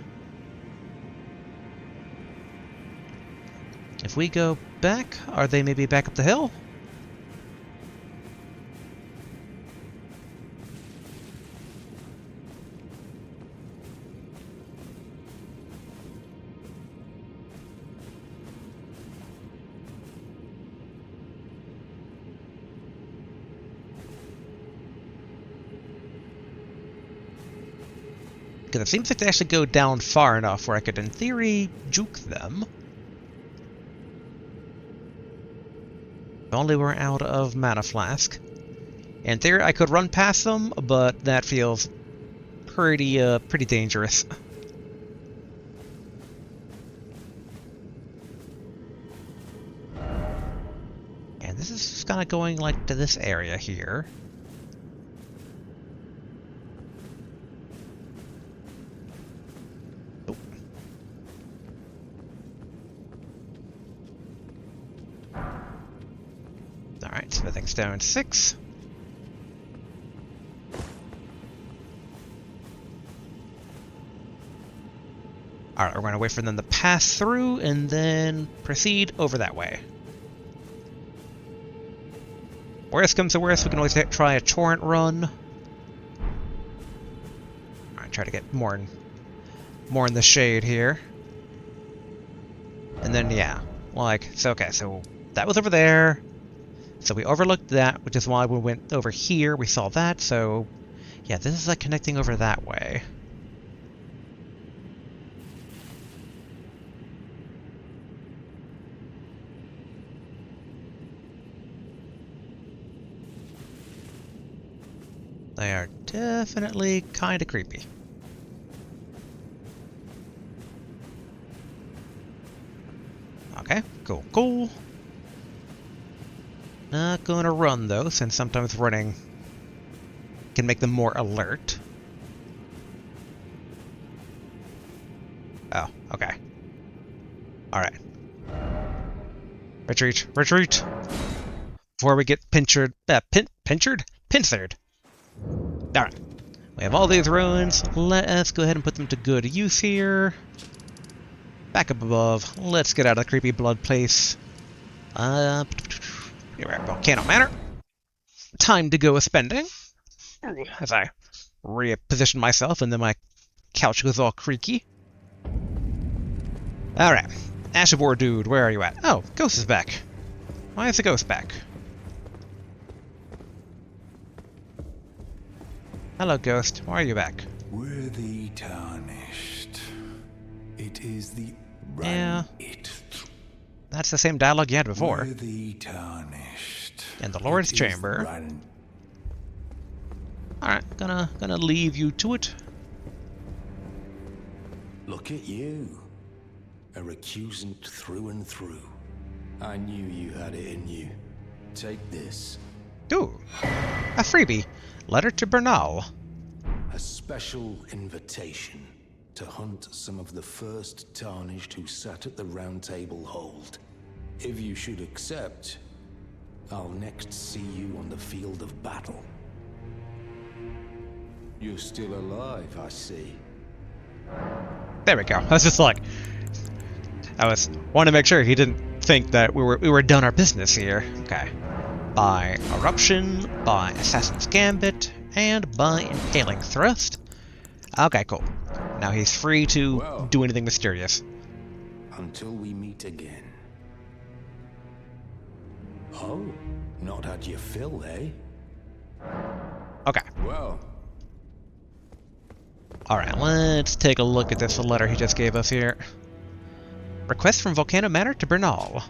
If we go back, are they maybe back up the hill? Because it seems like they actually go down far enough where I could, in theory, juke them. If only we're out of mana flask. In theory, I could run past them, but that feels pretty dangerous. And this is kind of going like to this area here. Alright, so everything's down 6. Alright, we're going to wait for them to pass through and then proceed over that way. Worst comes to worst, we can always try a torrent run. Alright, try to get more in the shade here. And then, yeah, like, so okay, so that was over there. So we overlooked that, which is why we went over here. We saw that, so yeah, this is like connecting over that way. They are definitely kind of creepy. Okay, cool. Not gonna run though, since sometimes running can make them more alert. Oh, okay. Alright. Retreat! Before we get pincered. Alright. We have all these ruins. Let us go ahead and put them to good use here. Back up above. Let's get out of the creepy blood place. Volcano Manor. Time to go a spending. As I reposition myself and then my couch goes all creaky. Alright. Ashavor dude, where are you at? Oh, Ghost is back. Why is the Ghost back? Hello, Ghost. Why are you back? We're the tarnished. It is the Yeah. That's the same dialogue you had before. We're the tarnished. In the Lord's Chamber. Alright, gonna leave you to it. Look at you. A recusant through and through. I knew you had it in you. Take this. Ooh, a freebie. Letter to Bernal. A special invitation to hunt some of the first tarnished who sat at the round table hold. If you should accept, I'll next see you on the field of battle. You're still alive, I see. There we go. I was just like, wanted to make sure he didn't think that we were done our business here. Okay. By Eruption, by Assassin's Gambit, and by Impaling Thrust. Okay, cool. Now he's free to do anything mysterious. Until we meet again. Oh, not had your fill, eh? Okay. Well, Alright, let's take a look at this letter he just gave us here. Request from Volcano Manor to Bernal.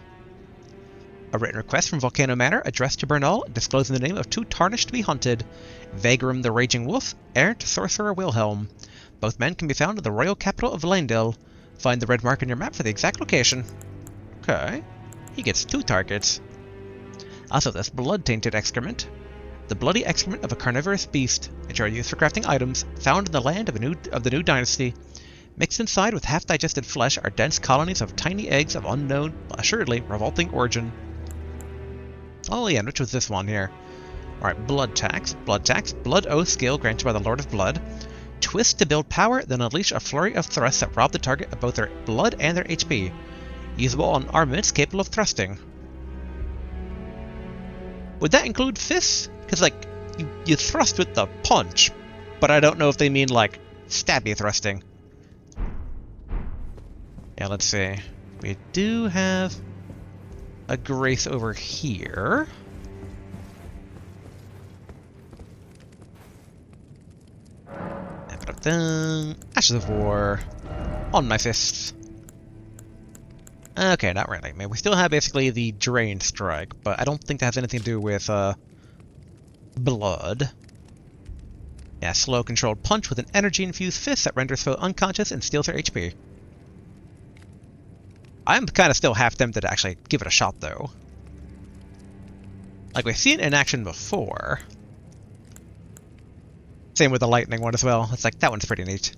A written request from Volcano Manor addressed to Bernal, disclosing the name of 2 tarnished to be hunted, Vagrum the Raging Wolf, errant sorcerer Wilhelm. Both men can be found in the royal capital of Leyndell. Find the red mark on your map for the exact location. Okay. He gets 2 targets. Also, this blood-tainted excrement. The bloody excrement of a carnivorous beast, which are used for crafting items, found in the land of the new dynasty. Mixed inside with half-digested flesh are dense colonies of tiny eggs of unknown, assuredly revolting origin. Oh yeah, which was this one here? Alright, blood tax, blood oath skill granted by the Lord of Blood. Twist to build power, then unleash a flurry of thrusts that rob the target of both their blood and their HP. Usable on armaments capable of thrusting. Would that include fists? Because, like, you thrust with the punch, but I don't know if they mean, like, stabby thrusting. Yeah, let's see. We do have a grace over here. Ashes of War. On my fists. Okay, not really. I mean, we still have basically the Drain Strike, but I don't think that has anything to do with, blood. Yeah, slow controlled punch with an energy-infused fist that renders foe unconscious and steals their HP. I'm kind of still half tempted to actually give it a shot, though. Like, we've seen it in action before. Same with the lightning one as well. It's like, that one's pretty neat.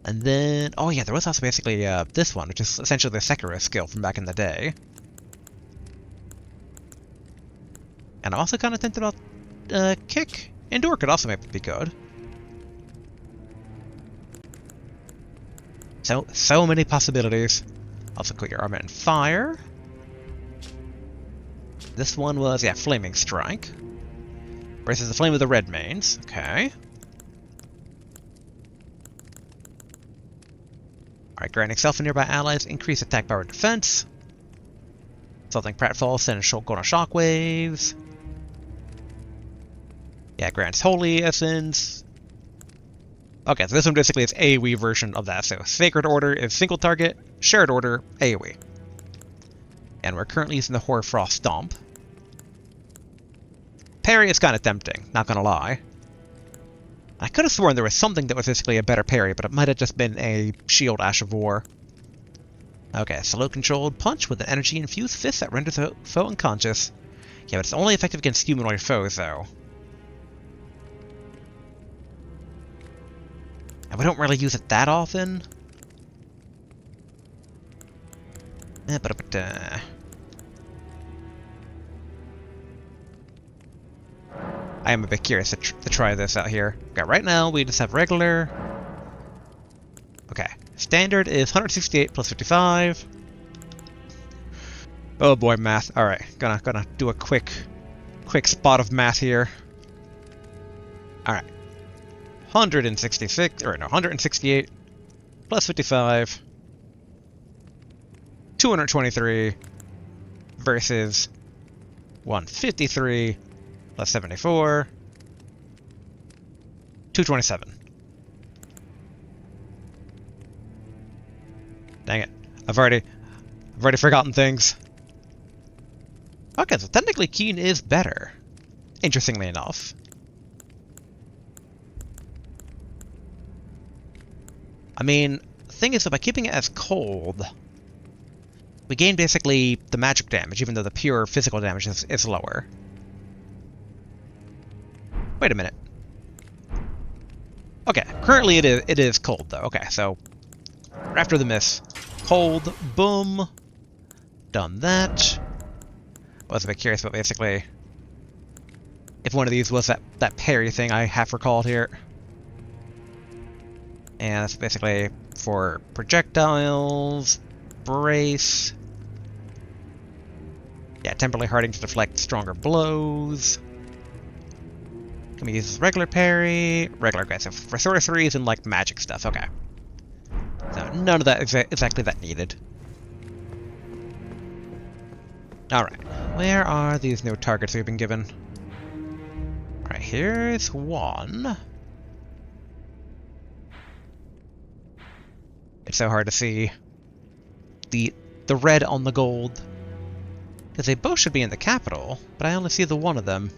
And then, oh yeah, there was also basically this one, which is essentially the Sekiro skill from back in the day. And I'm also kind of tempted about Kick. Endure could also maybe be good. So many possibilities. Also quit your armament and fire. This one was, yeah, Flaming Strike. Versus the Flame of the Red Mains. Okay. Alright, granting self and nearby allies increase attack power and defense. Something pratfall, send go on shockwaves. Yeah, grants Holy Essence. Okay, so this one basically is AoE version of that. So Sacred Order is single target, Shared Order, AoE. And we're currently using the Hoarfrost Stomp. Parry is kind of tempting, not gonna lie. I could have sworn there was something that was basically a better parry, but it might have just been a Shield Ash of War. Okay, slow controlled punch with an energy-infused fist that renders a foe unconscious. Yeah, but it's only effective against humanoid foes, though. And we don't really use it that often. I am a bit curious to try this out here. Okay, right now we just have regular. Okay, standard is 168 plus 55. Oh boy, math. All right, gonna do a quick spot of math here. All right, 168 plus 55. 223 versus 153 plus 74. 227. Dang it. I've already forgotten things. Okay, so technically Keen is better. Interestingly enough. I mean, the thing is that by keeping it as cold, we gain basically the magic damage, even though the pure physical damage is lower. Wait a minute. Okay, currently it is cold though. Okay, so after the miss, cold, boom, done that. I was a bit curious about basically if one of these was that parry thing I half recalled here. And that's basically for projectiles, brace. Yeah, temporarily hardening to deflect stronger blows. Can we use regular parry? Regular, okay, so for sorceries and like magic stuff, okay. So none of that exactly that needed. Alright, where are these new targets we've been given? Alright, here's one. it's so hard to see the red on the gold. Because they both should be in the capital, but I only see the one of them.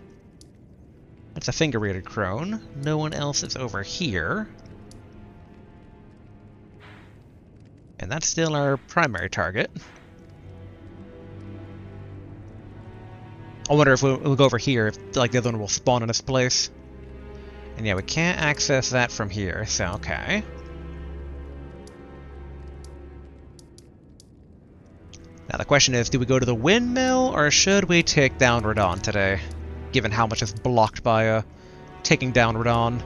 That's a finger-rated crone. No one else is over here. And that's still our primary target. I wonder if we'll go over here, if like the other one will spawn in this place. And yeah, we can't access that from here, so okay. Now the question is, do we go to the windmill, or should we take down Radahn today? Given how much is blocked by taking down Radahn.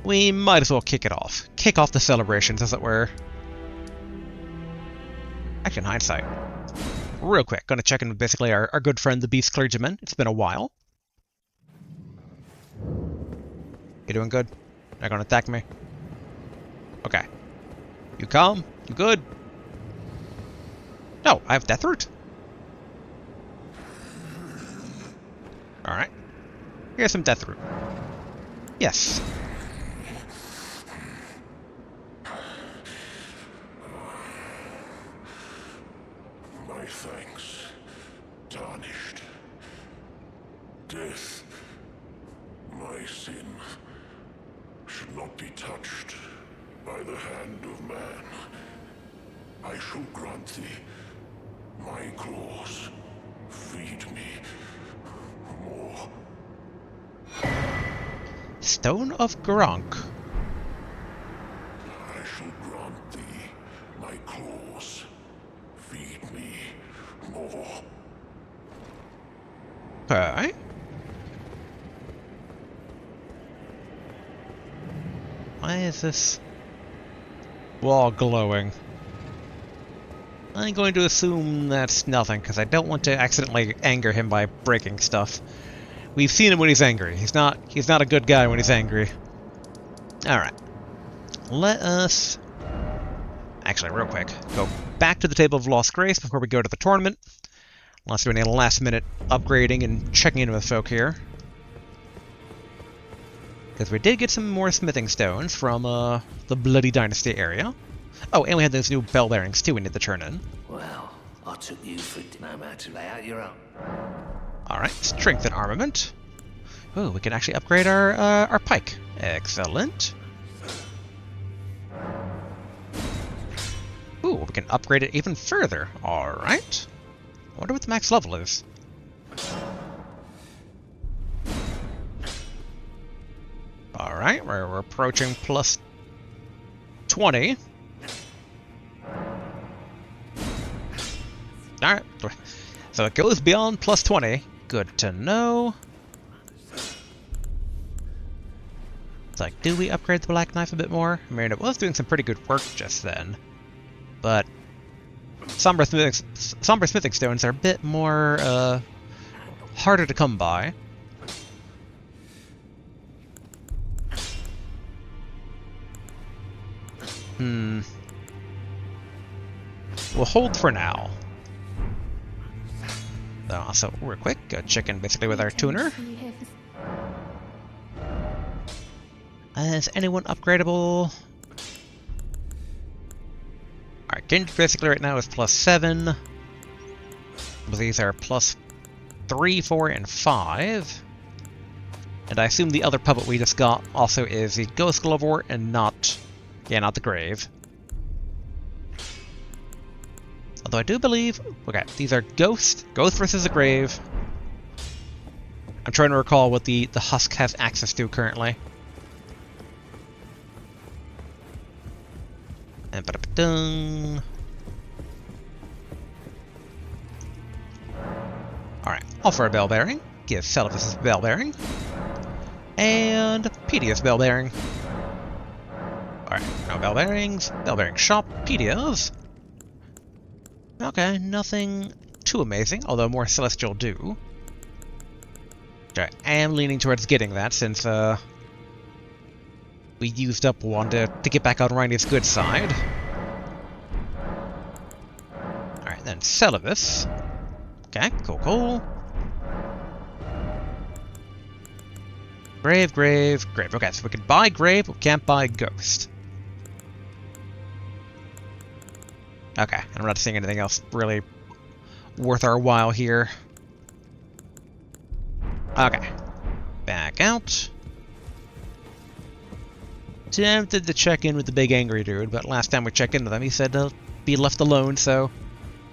We might as well kick it off. Kick off the celebrations, as it were. Actually, in hindsight. Real quick, gonna check in with basically our good friend, the Beast Clergyman. It's been a while. You doing good? Not gonna attack me? Okay. You calm? You good? No, I have Deathroot. Alright. Here's some Deathroot. Yes. My thanks, tarnished. Death, my sin, should not be touched by the hand of man. I shall grant thee my claws. Feed me more. Stone of Gronk. I shall grant thee my claws. Feed me more. Okay. Why is this wall glowing? I'm going to assume that's nothing, because I don't want to accidentally anger him by breaking stuff. We've seen him when he's angry. He's not a good guy when he's angry. Alright. Let us... Actually, real quick, go back to the Table of Lost Grace before we go to the tournament. Unless we're doing any last-minute upgrading and checking in with folk here. Because we did get some more smithing stones from the Bloody Dynasty area. Oh, and we had those new bell bearings too we need to turn in. Well, I took you for no man to lay out your own. Alright, strength and armament. Oh, we can actually upgrade our pike. Excellent. Ooh, we can upgrade it even further. Alright. I wonder what the max level is. Alright, we're approaching plus 20. Alright, so it goes beyond plus 20. Good to know. It's like, do we upgrade the Black Knife a bit more? I mean, it was doing some pretty good work just then. But somber smithing stones are a bit more, harder to come by. We'll hold for now. So, real quick, go check in basically with our tuner. Is anyone upgradable? Alright, Ginger basically right now is plus 7. But these are plus 3, 4, and 5. And I assume the other puppet we just got also is the Ghost Glovewort and not... Yeah, not the Grave. Although I do believe... Okay, these are Ghost. Ghost versus the Grave. I'm trying to recall what the Husk has access to currently. And ba-da-ba-dung. Alright, offer a bell bearing. Give Celadus a bell bearing. And Pedia's bell bearing. Alright, no bell bearings. Bell bearing shop. Pedia's. Okay, nothing too amazing, although more Celestial do. Okay, I am leaning towards getting that since we used up one to get back on Ranni's good side. Alright, then Celadus. Okay, cool, cool. Grave, grave, grave. Okay, so we can buy grave, but we can't buy ghost. Okay, and I'm not seeing anything else really worth our while here. Okay. Back out. Tempted to check in with the big angry dude, but last time we checked in with him, he said to be left alone, so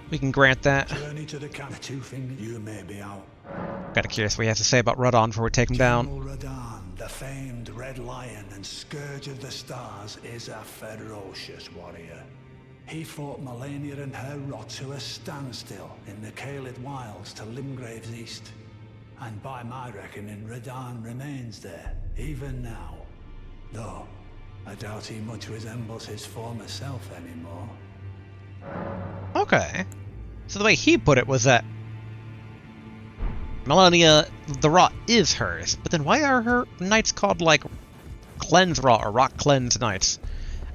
we can grant that. Journey to the camp. Two fingers. You may be out. Kinda curious what he has to say about Radahn before we take him down. General Radahn, the famed Red Lion and Scourge of the Stars, is a ferocious warrior. He fought Melania and her rot to a standstill in the Caelid wilds to Limgrave's east. And by my reckoning, Radahn remains there, even now. Though, I doubt he much resembles his former self anymore. Okay. So the way he put it was that Melania, the rot is hers, but then why are her knights called, like, cleanse rot or rot cleanse knights?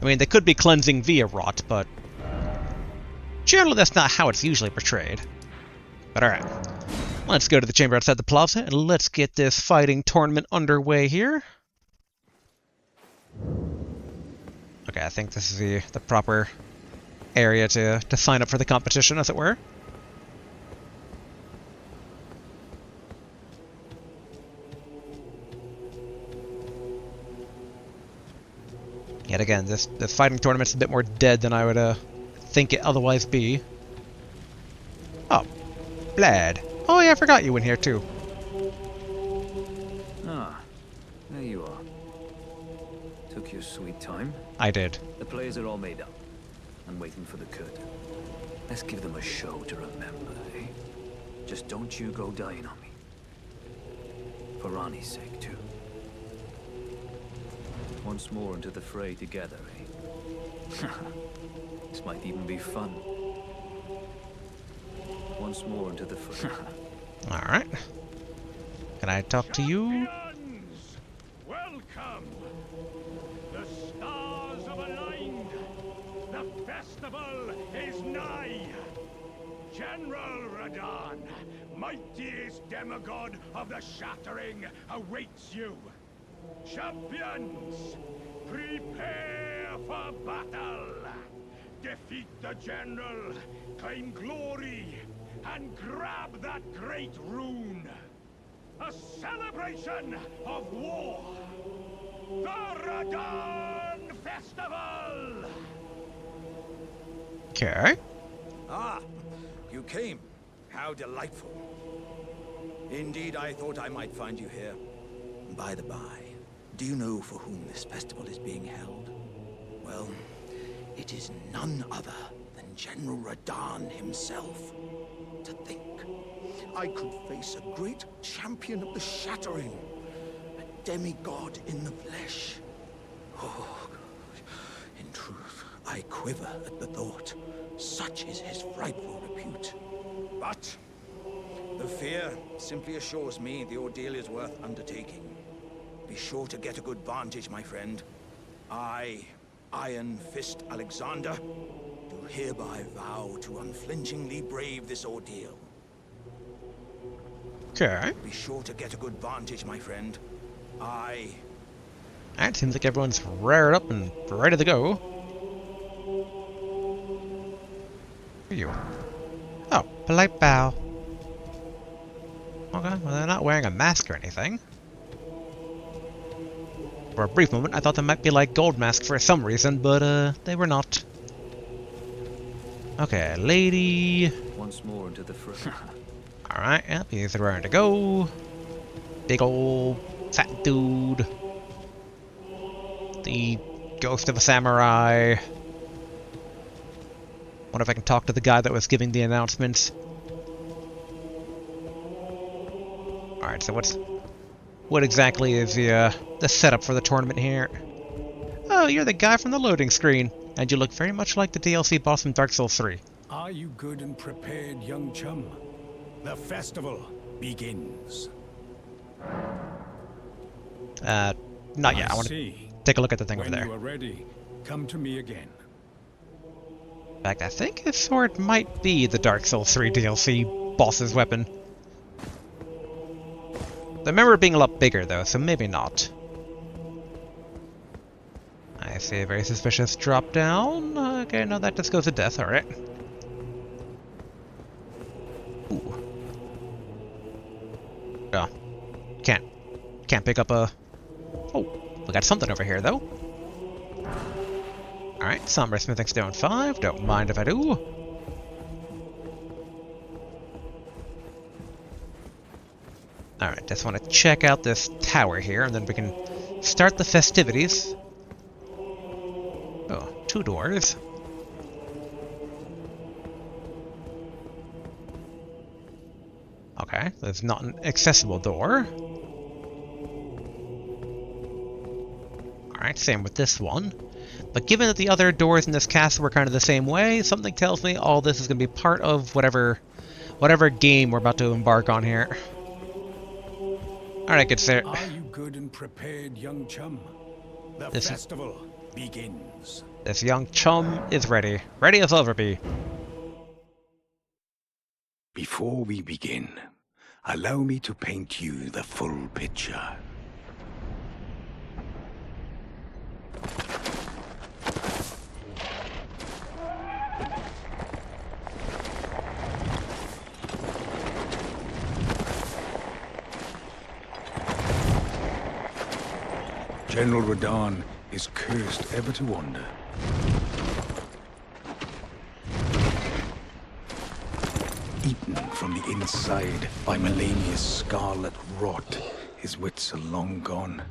I mean, they could be cleansing via rot, but generally that's not how it's usually portrayed. But alright. Let's go to the chamber outside the plaza, and let's get this fighting tournament underway here. Okay, I think this is the proper area to sign up for the competition, as it were. Yet again, this fighting tournament's a bit more dead than I would think it otherwise be. Oh, Blad. Oh yeah, I forgot you in here too. Ah, there you are. Took your sweet time. I did. The players are all made up. I'm waiting for the curtain. Let's give them a show to remember, eh? Just don't you go dying on me. For Ranni's sake, too. Once more into the fray together, eh? This might even be fun. Once more into the fray. Alright. Can I talk to you? Welcome! The stars have aligned. The festival is nigh. General Radahn, mightiest demigod of the Shattering, awaits you. Champions, prepare for battle. Defeat the General, claim glory, and grab that great rune. A celebration of war. The Radahn Festival! Okay. Ah, you came. How delightful. Indeed, I thought I might find you here. By the by, do you know for whom this festival is being held? Well, it is none other than General Radahn himself. To think, I could face a great champion of the Shattering, a demigod in the flesh. Oh, in truth, I quiver at the thought. Such is his frightful repute. But the fear simply assures me the ordeal is worth undertaking. Be sure to get a good vantage, my friend. I, Iron Fist Alexander, do hereby vow to unflinchingly brave this ordeal. Okay. Be sure to get a good vantage, my friend. It seems like everyone's rared up and ready to go. Who are you? Oh, polite bow. Okay, well they're not wearing a mask or anything. For a brief moment, I thought they might be like gold masks for some reason, but they were not. Okay, lady. Once more into the fray. Alright, yep, he's raring to go. Big ol' fat dude. The ghost of a samurai. Wonder if I can talk to the guy that was giving the announcements. Alright, so what exactly is the setup for the tournament here? Oh, you're the guy from the loading screen, and you look very much like the DLC boss from Dark Souls 3. Are you good and prepared, young chum? The festival begins. Not yet. I want to take a look at the thing over there. When you are ready, come to me again. In fact, I think this sword might be the Dark Souls 3 DLC boss's weapon. I remember it being a lot bigger, though, so maybe not. I see a very suspicious drop down. Okay, no, that just goes to death, alright. Ooh. Oh. Can't pick up a... Oh, we got something over here, though. Alright, Somber Smithing Stone 5. Don't mind if I do. Alright, just want to check out this tower here, and then we can start the festivities. Oh, 2 doors. Okay, there's not an accessible door. Alright, same with this one. But given that the other doors in this castle were kind of the same way, something tells me all this is going to be part of whatever game we're about to embark on here. Alright, good sir. Are you good and prepared, young chum? The festival begins. This young chum is ready. Ready as ever be. Before we begin, allow me to paint you the full picture. General Radahn is cursed ever to wander. Eaten from the inside by Melania's scarlet rot, his wits are long gone.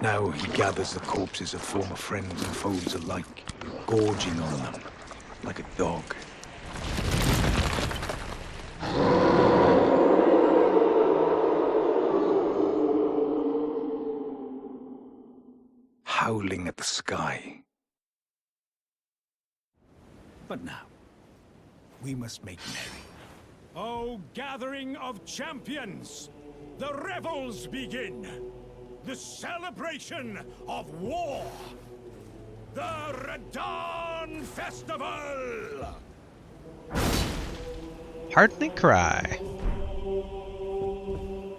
Now he gathers the corpses of former friends and foes alike, gorging on them like a dog. Howling at the sky. But now, we must make merry. O gathering of champions, the revels begin. The celebration of war. The Radahn Festival! Heartening cry.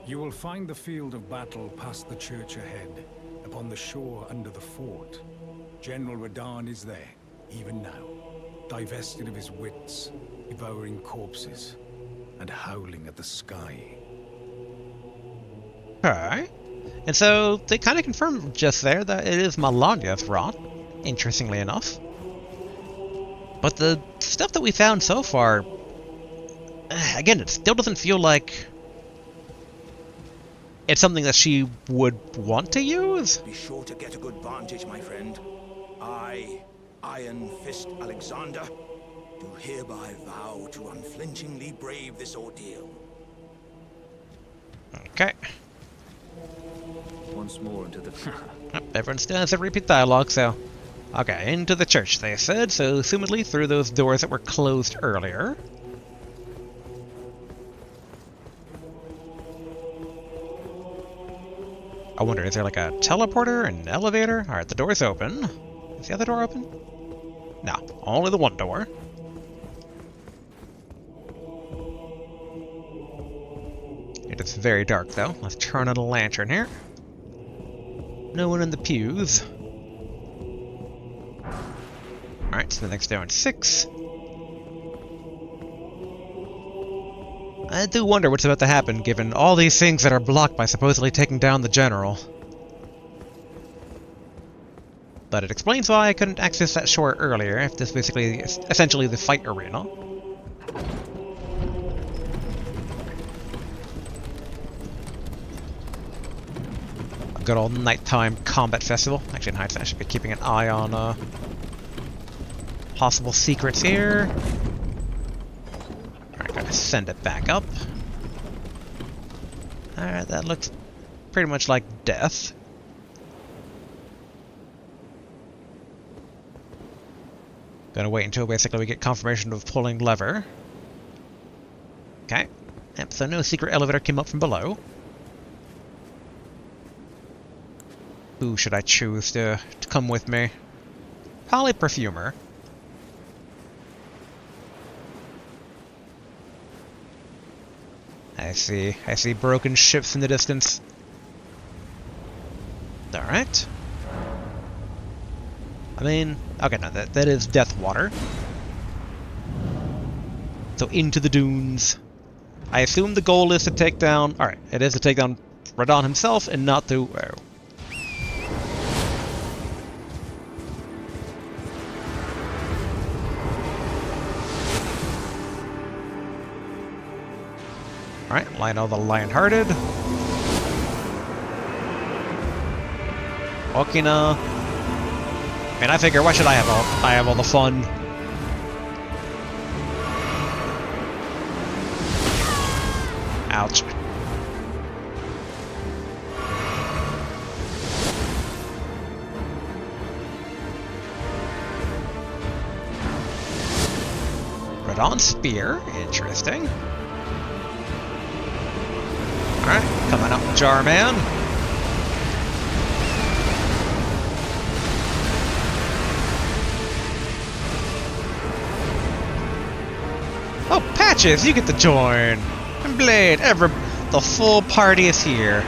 You will find the field of battle past the church ahead, upon the shore under the fort. General Radahn is there, even now, divested of his wits, devouring corpses, and howling at the sky. Okay. And so they kind of confirmed just there that it is Melania's rot, interestingly enough. But the stuff that we found so far, again, it still doesn't feel like it's something that she would want to use. Be sure to get a good vantage, my friend. I, Iron Fist Alexander, do hereby vow to unflinchingly brave this ordeal. Okay. Once more into the... Everyone still has to repeat dialogue, so... Okay, into the church, they said, so assumedly through those doors that were closed earlier. I wonder, is there like a teleporter, an elevator? Alright, the door's open. Is the other door open? No, only the one door. It is very dark, though. Let's turn on a lantern here. No one in the pews. Alright, so the next down 6. I do wonder what's about to happen, given all these things that are blocked by supposedly taking down the general. But it explains why I couldn't access that shore earlier, if this basically is essentially the fight arena. A good old nighttime combat festival. Actually, in hindsight, I should be keeping an eye on possible secrets here. Alright, gotta send it back up. Alright, that looks pretty much like death. Gonna wait until basically we get confirmation of pulling lever. Okay. Yep, so no secret elevator came up from below. Who should I choose to come with me? Probably Perfumer. I see broken ships in the distance. Alright. I mean, okay, no, that is Death Water. So into the dunes. I assume the goal is to take down... Alright, it is to take down Radahn himself and not to... Alright, Lionel the Lionhearted. Okina. And I figure, why should I have all the fun? Ouch. Radahn Spear, interesting. Alright, coming up, Jarman. Oh, Patches, you get to join! And Blade, the full party is here.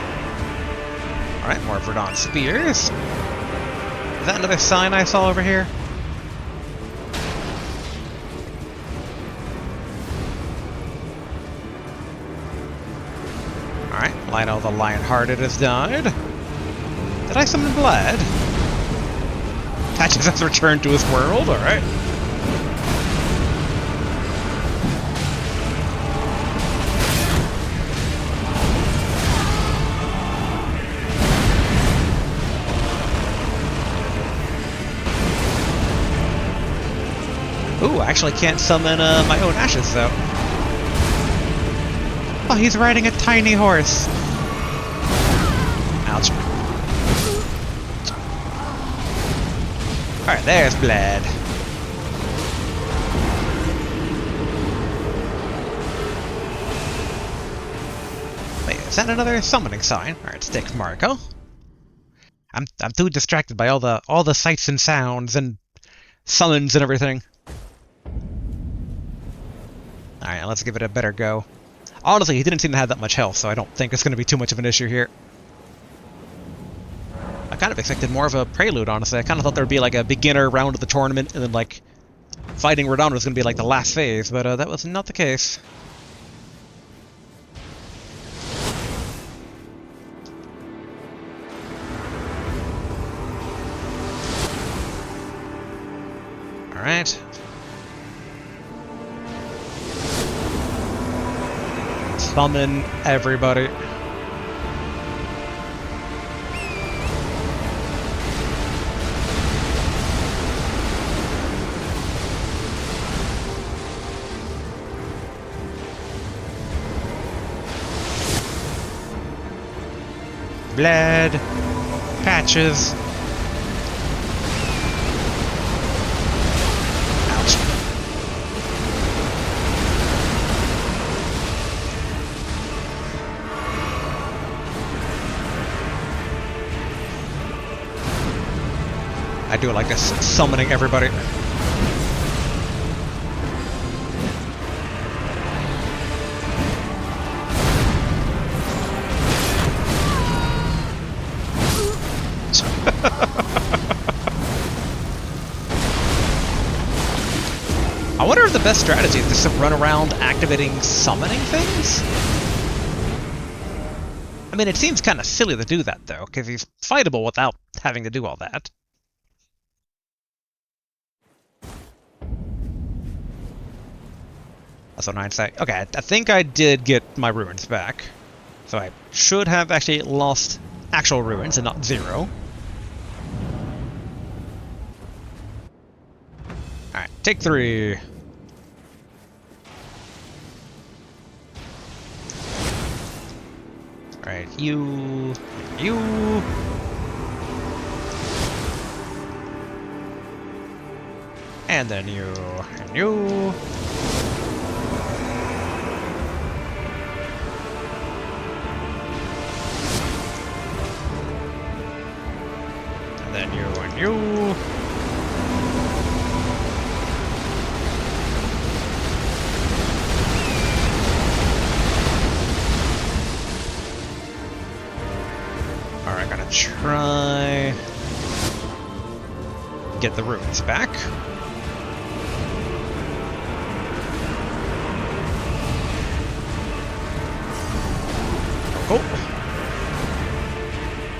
Alright, more Radahn Spears. Is that another sign I saw over here? Alright, Lionel the Lionhearted has died. Did I summon Blade? Patches has returned to his world, alright. Ooh, I actually can't summon my own ashes, though. Oh, he's riding a tiny horse. Ouch. Alright, there's Blade. Wait, is that another summoning sign? Alright, stick Marco. I'm too distracted by all the sights and sounds and summons and everything. Alright, let's give it a better go. Honestly, he didn't seem to have that much health, so I don't think it's going to be too much of an issue here. I kind of expected more of a prelude, honestly. I kind of thought there would be like a beginner round of the tournament, and then like fighting Radahn was going to be like the last phase, but that was not the case. Alright. Summon everybody. Blade. Patches. I do like this, summoning everybody. I wonder if the best strategy is just to run around activating summoning things? I mean, it seems kind of silly to do that, though, because he's fightable without having to do all that. That's what I'd say. Okay, I think I did get my ruins back. So I should have actually lost actual ruins and not 0. Alright, take 3. Alright, you... And then you... And you... And then you and you... try get the ruins back. Oh,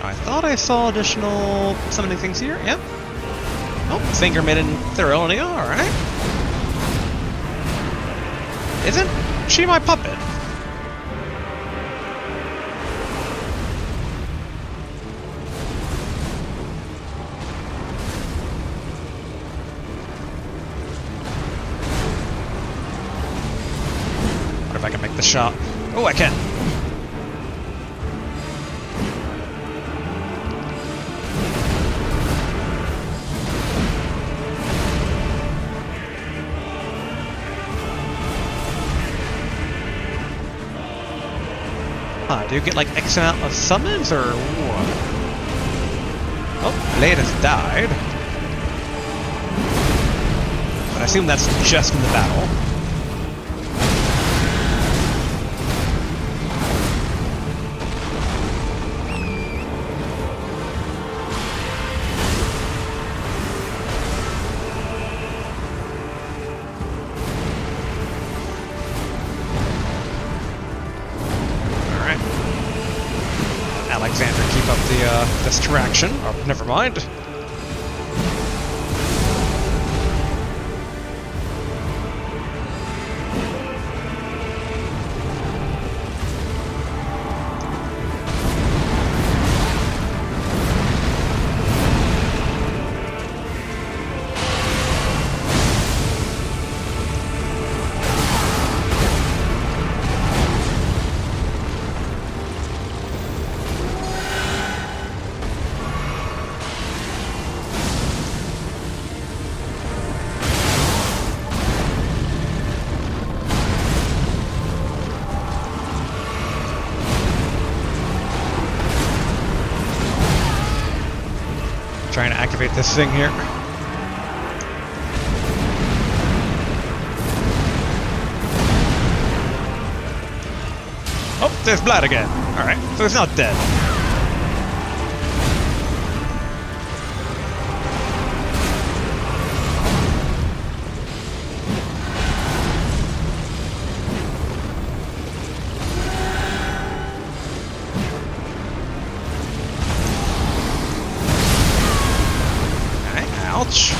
I thought I saw additional summoning things here. Yep. Oh, finger midden thoroughly. All right. Isn't she my puppet? What if I can make the shot? Oh, I can. Do you get like X amount of summons or what? Oh, Blade has died. But I assume that's just in the battle. Alexander, keep up the distraction. Oh, never mind. Trying to activate this thing here. Oh, there's blood again. Alright, so it's not dead. Ouch.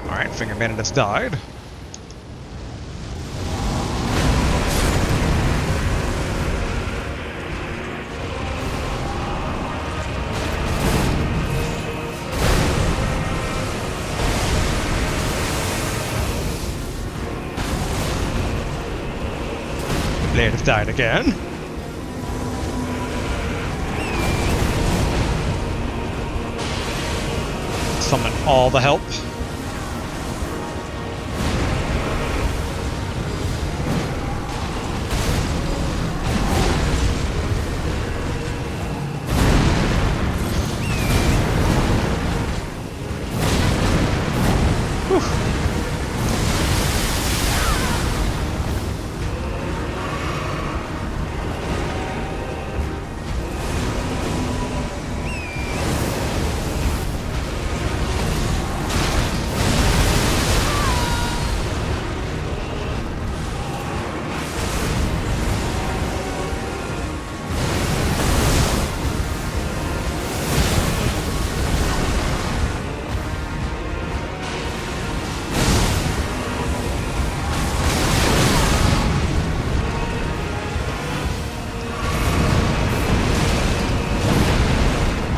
Alright, Finger Bandit has died. Blade has died again. Summon all the help. Whew.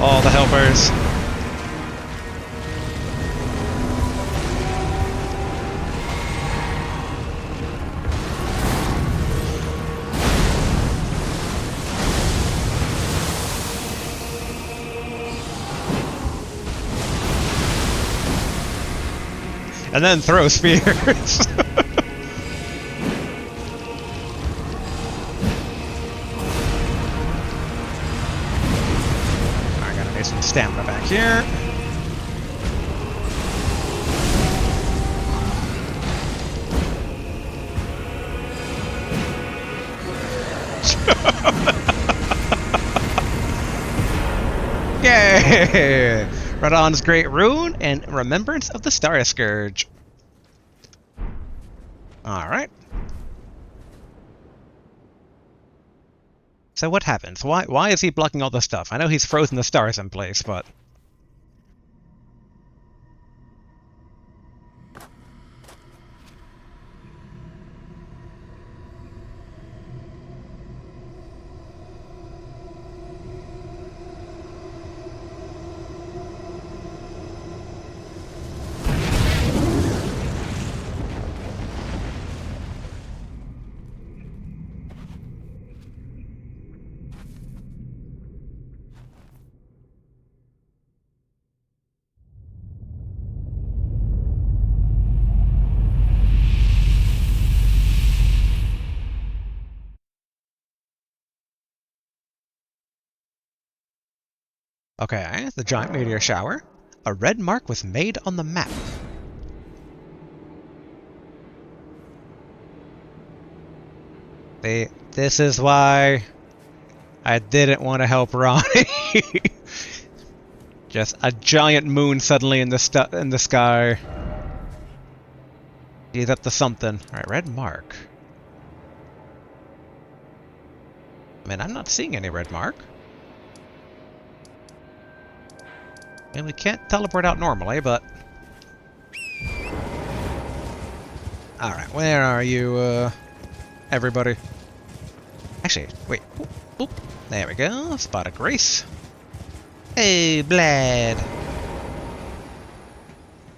All the helpers. And then throw spears. Some stamina back here. Yay! Radahn's Great Rune and Remembrance of the Starscourge. Alright. So what happens? Why is he blocking all the stuff? I know he's frozen the stars in place, but... Okay, the giant meteor shower. A red mark was made on the map. This is why I didn't want to help Ranni. Just a giant moon suddenly in the sky. He's up to something. Alright, red mark. I mean, I'm not seeing any red mark. I mean, we can't teleport out normally, but... Alright, where are you, everybody? Actually, wait. Boop, boop. There we go. Spot of Grace. Hey, Blad.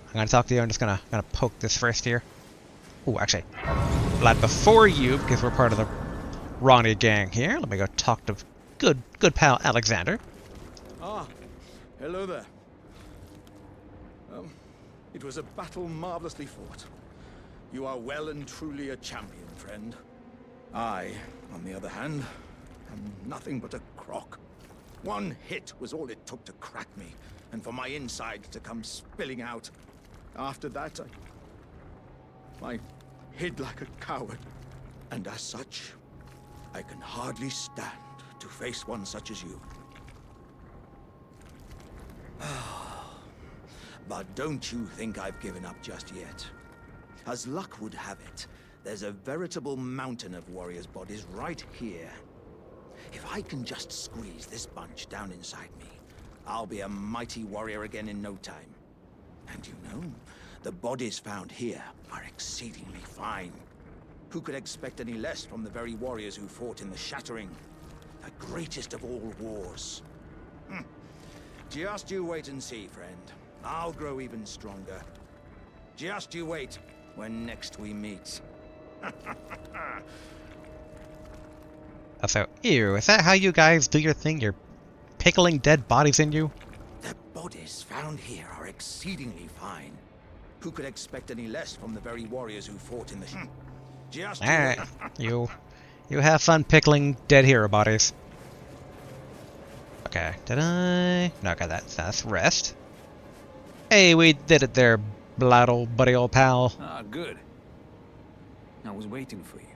I'm gonna talk to you. I'm just gonna poke this first here. Oh, actually, Blad, before you, because we're part of the Ranni gang here, let me go talk to good pal Alexander. Ah, hello there. It was a battle marvelously fought. You are well and truly a champion, friend. I, on the other hand, am nothing but a crock. One hit was all it took to crack me, and for my insides to come spilling out. After that, I hid like a coward. And as such, I can hardly stand to face one such as you. But don't you think I've given up just yet. As luck would have it, there's a veritable mountain of warriors' bodies right here. If I can just squeeze this bunch down inside me, I'll be a mighty warrior again in no time. And you know, the bodies found here are exceedingly fine. Who could expect any less from the very warriors who fought in the Shattering? The greatest of all wars. Just you wait and see, friend. I'll grow even stronger. Just you wait when next we meet. So, ew, is that how you guys do your thing? You're pickling dead bodies in you? The bodies found here are exceedingly fine. Who could expect any less from the very warriors who fought in the... Just Alright, you have fun pickling dead hero bodies. Okay, did I... No, okay, that's rest. Hey, we did it there, buddy old pal. Ah, good. I was waiting for you.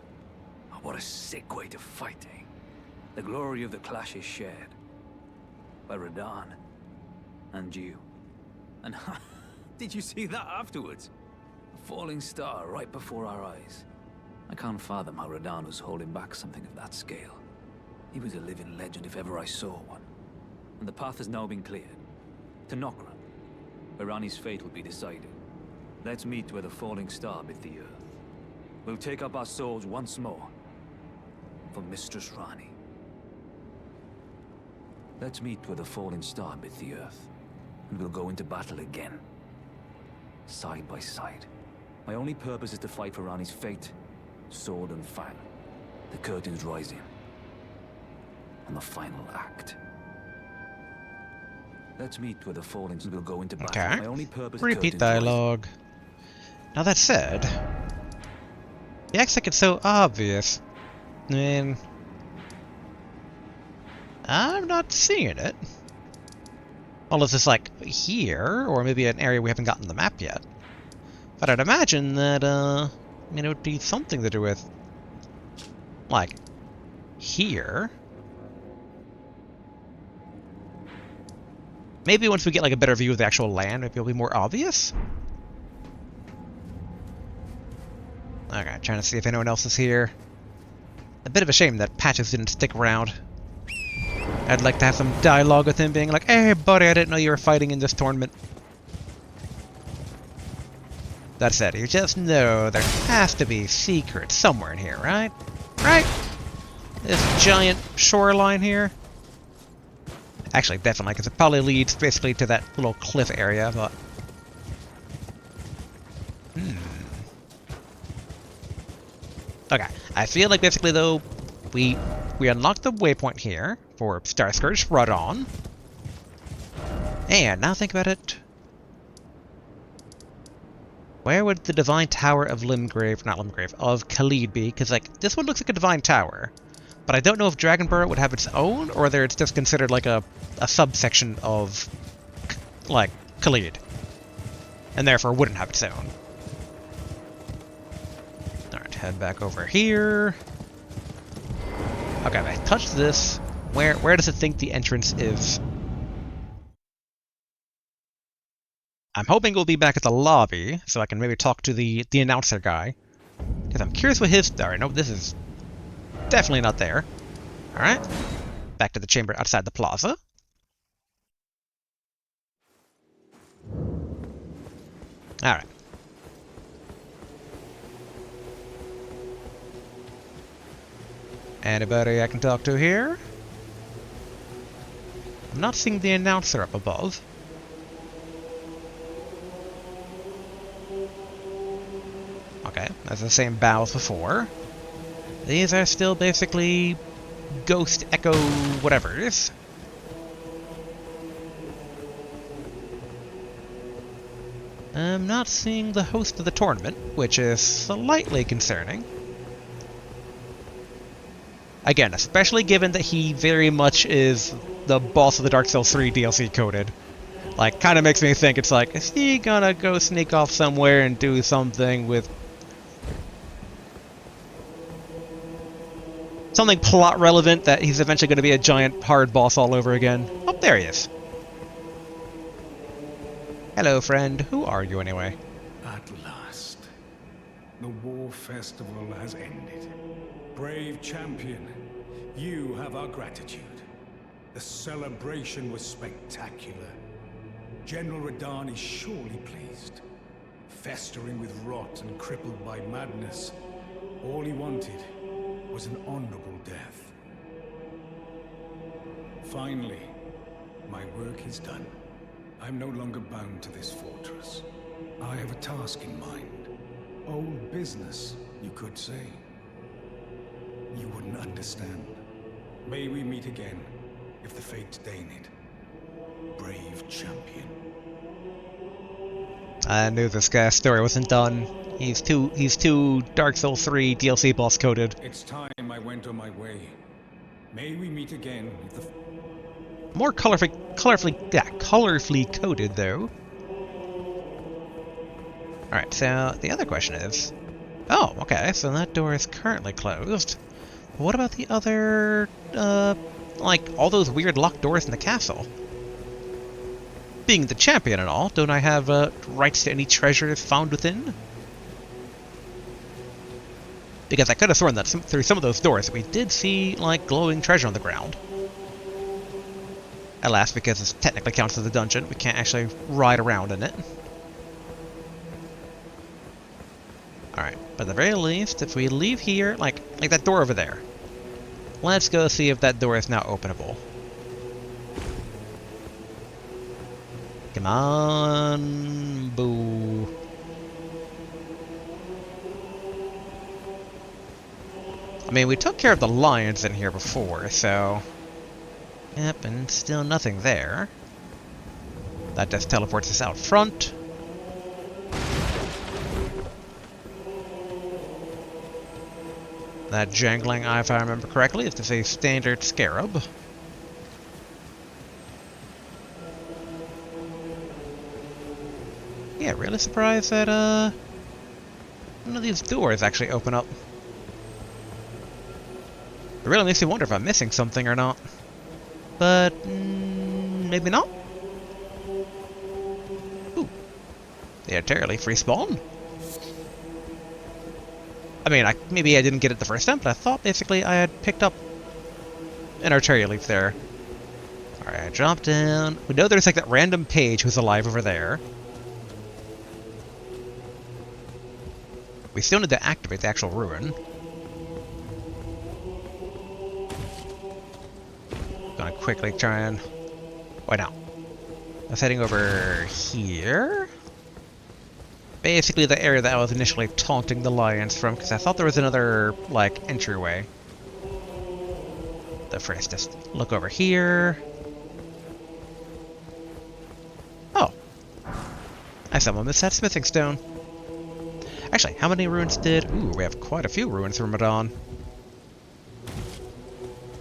Oh, what a sick way to fight, eh? The glory of the clash is shared. By Radahn. And you. And did you see that afterwards? A falling star right before our eyes. I can't fathom how Radahn was holding back something of that scale. He was a living legend if ever I saw one. And the path has now been cleared. To Nokran, where Ranni's fate will be decided. Let's meet where the falling star bit the earth. We'll take up our swords once more. For Mistress Ranni. Let's meet where the falling star bit the earth. And we'll go into battle again. Side by side. My only purpose is to fight for Ranni's fate. Sword and fang. The curtain's rising. On the final act. Let's meet where the falling star will go into battle. Okay. My only purpose Repeat dialogue. Now that said, he acts like it's so obvious. I mean, I'm not seeing it. Unless it's like here, or maybe an area we haven't gotten the map yet. But I'd imagine that, I mean, it would be something to do with, like, here. Maybe once we get like a better view of the actual land, maybe it'll be more obvious. Okay, trying to see if anyone else is here. A bit of a shame that Patches didn't stick around. I'd like to have some dialogue with him being like, "Hey buddy, I didn't know you were fighting in this tournament." That said, you just know there has to be secrets somewhere in here, right? Right? This giant shoreline here? Actually, definitely, because it probably leads basically to that little cliff area, but... Okay, I feel like basically, though, we unlocked the waypoint here for Starscourge Radahn. And now think about it. Where would the Divine Tower of of Caelid be? Because, like, this one looks like a Divine Tower. But I don't know if Dragonborough would have its own, or whether it's just considered like a subsection of, like, Caelid. And therefore wouldn't have its own. Alright, head back over here. Okay, if I touch this, where does it think the entrance is? I'm hoping we'll be back at the lobby, so I can maybe talk to the announcer guy. Because I'm curious what his... Alright, no, this is definitely not there. Alright, back to the chamber outside the plaza. Alright. Anybody I can talk to here? I'm not seeing the announcer up above. Okay, that's the same bow as before. These are still basically ghost echo whatevers. I'm not seeing the host of the tournament, which is slightly concerning. Again, especially given that he very much is the boss of the Dark Souls 3 DLC coded. Like, kind of makes me think it's like, is he gonna go sneak off somewhere and do something with... something plot relevant that he's eventually going to be a giant hard boss all over again? Oh, there he is. Hello, friend. Who are you, anyway? At last, the war festival has ended. Brave champion, you have our gratitude. The celebration was spectacular. General Radahn is surely pleased. Festering with rot and crippled by madness, all he wanted was an honorable death. Finally, my work is done. I'm no longer bound to this fortress. I have a task in mind. Old business, you could say. You wouldn't understand. May we meet again, if the fates deign it. Brave champion. I knew this guy's story wasn't done. He's too Dark Souls 3 DLC boss coded. It's time I went on my way. May we meet again if the... More colorfully coded, though. Alright, so the other question is... Oh, okay, so that door is currently closed. What about the other, like, all those weird locked doors in the castle? Being the champion and all, don't I have, rights to any treasures found within? Because I could have sworn that through some of those doors we did see, like, glowing treasure on the ground. Alas, because this technically counts as a dungeon, we can't actually ride around in it. Alright, but at the very least, if we leave here, like that door over there, let's go see if that door is now openable. Come on, boo. I mean, we took care of the lions in here before, so... Yep, and still nothing there. That just teleports us out front. That jangling, if I remember correctly, is just a standard scarab. Yeah, really surprised that, none of these doors actually open up. It really makes me wonder if I'm missing something or not. But, maybe not? Ooh. The entirely free spawn? I mean, maybe I didn't get it the first time, but I thought basically I had picked up an arterial leaf there. Alright, drop down. We know there's like that random page who's alive over there. We still need to activate the actual ruin. Gonna quickly try and... Why not? I was heading over here? Basically the area that I was initially taunting the lions from, because I thought there was another, like, entryway. But first, just look over here. Oh. I somehow missed that smithing stone. Actually, how many ruins did... Ooh, we have quite a few ruins from Radahn.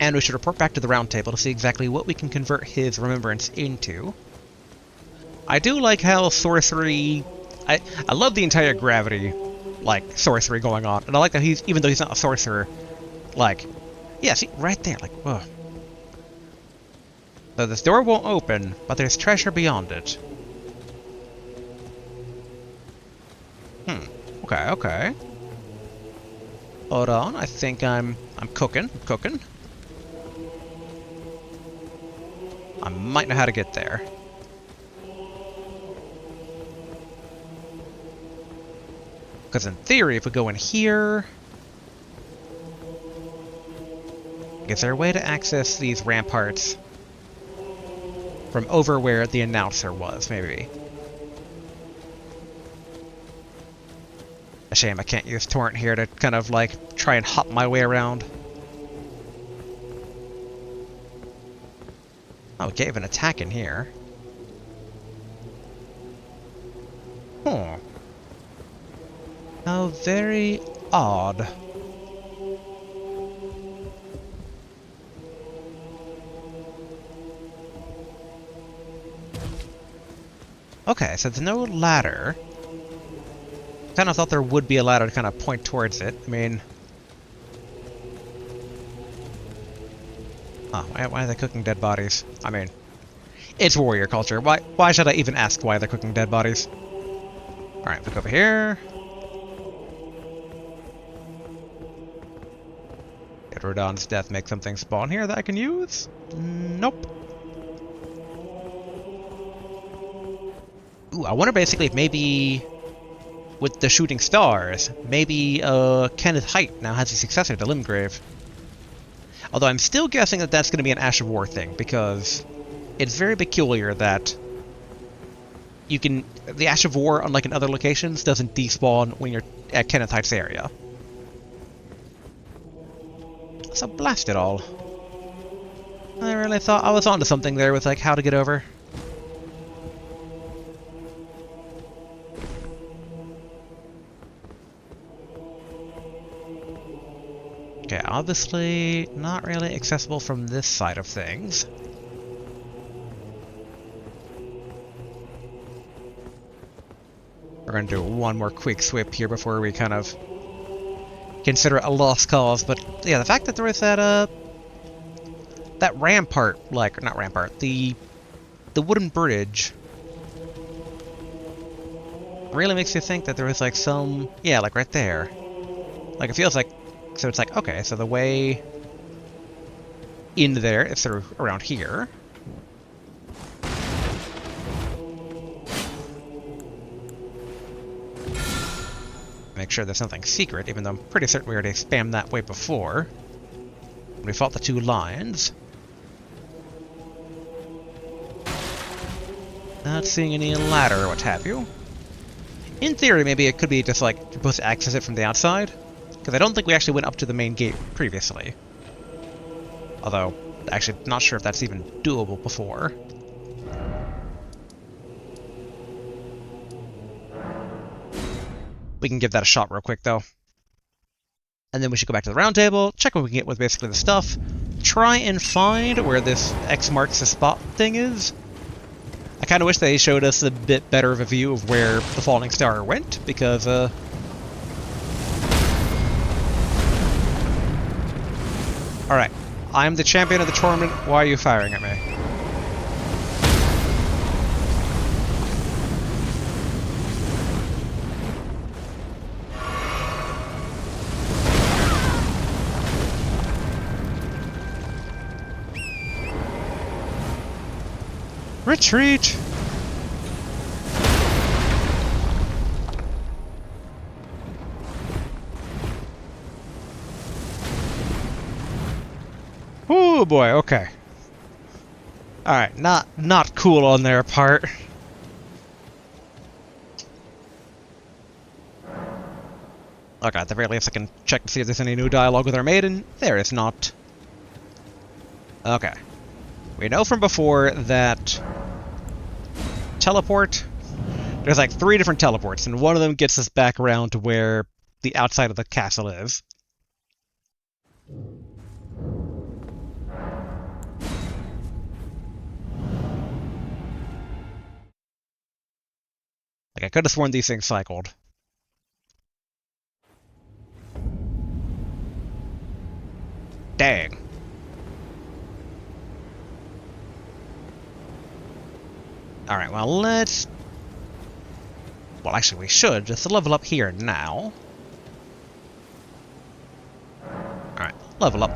And we should report back to the round table to see exactly what we can convert his remembrance into. I do like how sorcery... I love the entire gravity, like, sorcery going on. And I like that he's, even though he's not a sorcerer, like... Yeah, see, right there, like, whoa. So this door won't open, but there's treasure beyond it. Okay, okay. Hold on, I think I'm cooking. I might know how to get there. Because in theory, if we go in here... Is there a way to access these ramparts from over where the announcer was, maybe? A shame I can't use Torrent here to kind of, like, try and hop my way around. Oh, we gave an attack in here. Huh. How very odd. Okay, so there's no ladder. Kind of thought there would be a ladder to kind of point towards it. I mean... Oh, why are they cooking dead bodies? I mean, it's warrior culture. Why should I even ask why they're cooking dead bodies? Alright, look over here. Did Radahn's death make something spawn here that I can use? Nope. Ooh, I wonder basically if maybe... with the shooting stars, maybe Kenneth Height now has a successor to Limgrave. Although I'm still guessing that that's going to be an Ash of War thing, because it's very peculiar that you can... The Ash of War, unlike in other locations, doesn't despawn when you're at Kenneth Height's area. So blast it all. I really thought I was onto something there with, like, how to get over. Okay, obviously not really accessible from this side of things. We're going to do one more quick sweep here before we kind of consider it a lost cause, but yeah, the fact that there was that rampart, like, not rampart, the wooden bridge really makes you think that there was like some, yeah, like right there. Like it feels like, so it's like, okay, so the way in there is through around here. Make sure there's nothing secret, even though I'm pretty certain we already spammed that way before. We fought the two lions. Not seeing any ladder or what have you. In theory, maybe it could be just like you're supposed to access it from the outside. Because I don't think we actually went up to the main gate previously. Although, actually, not sure if that's even doable before. We can give that a shot real quick, though. And then we should go back to the round table, check what we can get with basically the stuff, try and find where this X marks the spot thing is. I kind of wish they showed us a bit better of a view of where the falling star went, because, Alright, I'm the champion of the tournament. Why are you firing at me? Retreat! Oh boy, okay. Alright, not cool on their part. Okay, at the very least I can check to see if there's any new dialogue with our maiden. There is not. Okay. We know from before that teleport, there's like 3 different teleports, and one of them gets us back around to where the outside of the castle is. Like, I could have sworn these things cycled. Dang. Alright, well, let's... Well, actually, we should just level up here now. Alright, level up.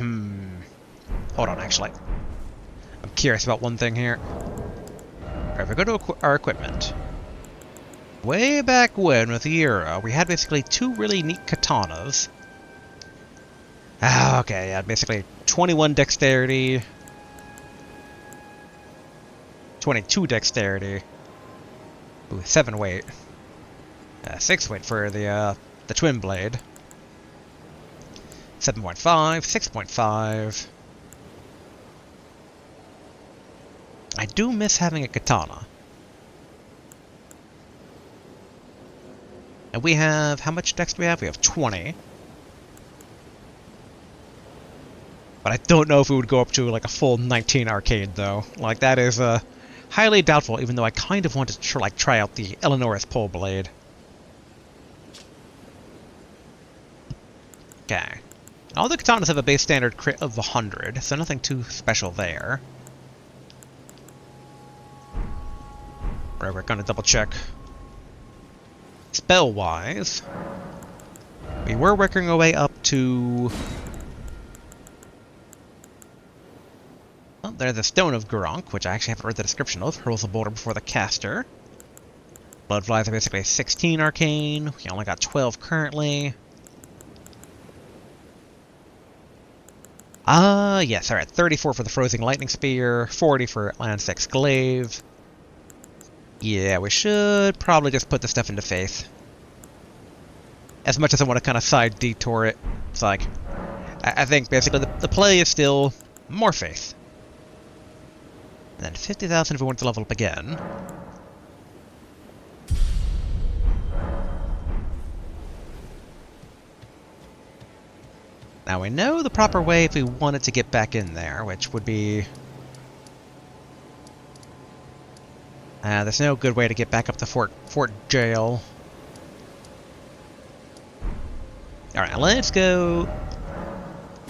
Hold on, actually. I'm curious about one thing here. Alright, if we go to our equipment. Way back when, with the era, we had basically 2 really neat katanas. Ah, okay, yeah, basically 21 dexterity, 22 dexterity, ooh, 7 weight, 6 weight for the twin blade, 7.5, 6.5. I do miss having a katana. And we have, how much dex do we have? We have 20. But I don't know if we would go up to like a full 19 arcade though. Like that is highly doubtful, even though I kind of want to try out the Eleanor's pole blade. Okay. All the katanas have a base standard crit of 100, so nothing too special there. Right, we're gonna double check. Spell-wise, we were working our way up to... Well, there's the Stone of Gronk, which I actually haven't read the description of. Hurls a boulder before the caster. Blood Flies are basically 16 arcane. We only got 12 currently. Yes, alright. 34 for the Frozen Lightning Spear, 40 for Landsex's Glaive. Yeah, we should probably just put the stuff into Faith. As much as I want to kind of side detour it, it's like... I think basically the play is still more Faith. And then 50,000 if we want to level up again. Now we know the proper way if we wanted to get back in there, which would be... there's no good way to get back up to Fort Jail. Alright, let's go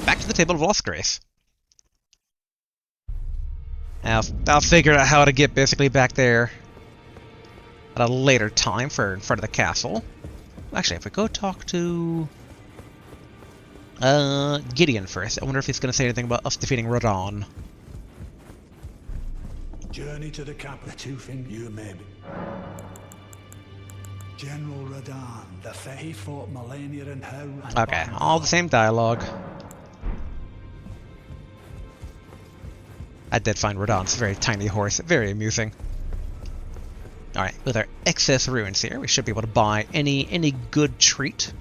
back to the Table of Lost Grace. I'll figure out how to get basically back there at a later time for in front of the castle. Actually, if we go talk to Gideon first, I wonder if he's going to say anything about us defeating Radahn. Journey to the capital. The 2 things you made. General Radahn, he fought Melania and her... Okay, all the same dialogue. I did find Radahn's very tiny horse very amusing. Alright, with our excess ruins here, we should be able to buy any good treat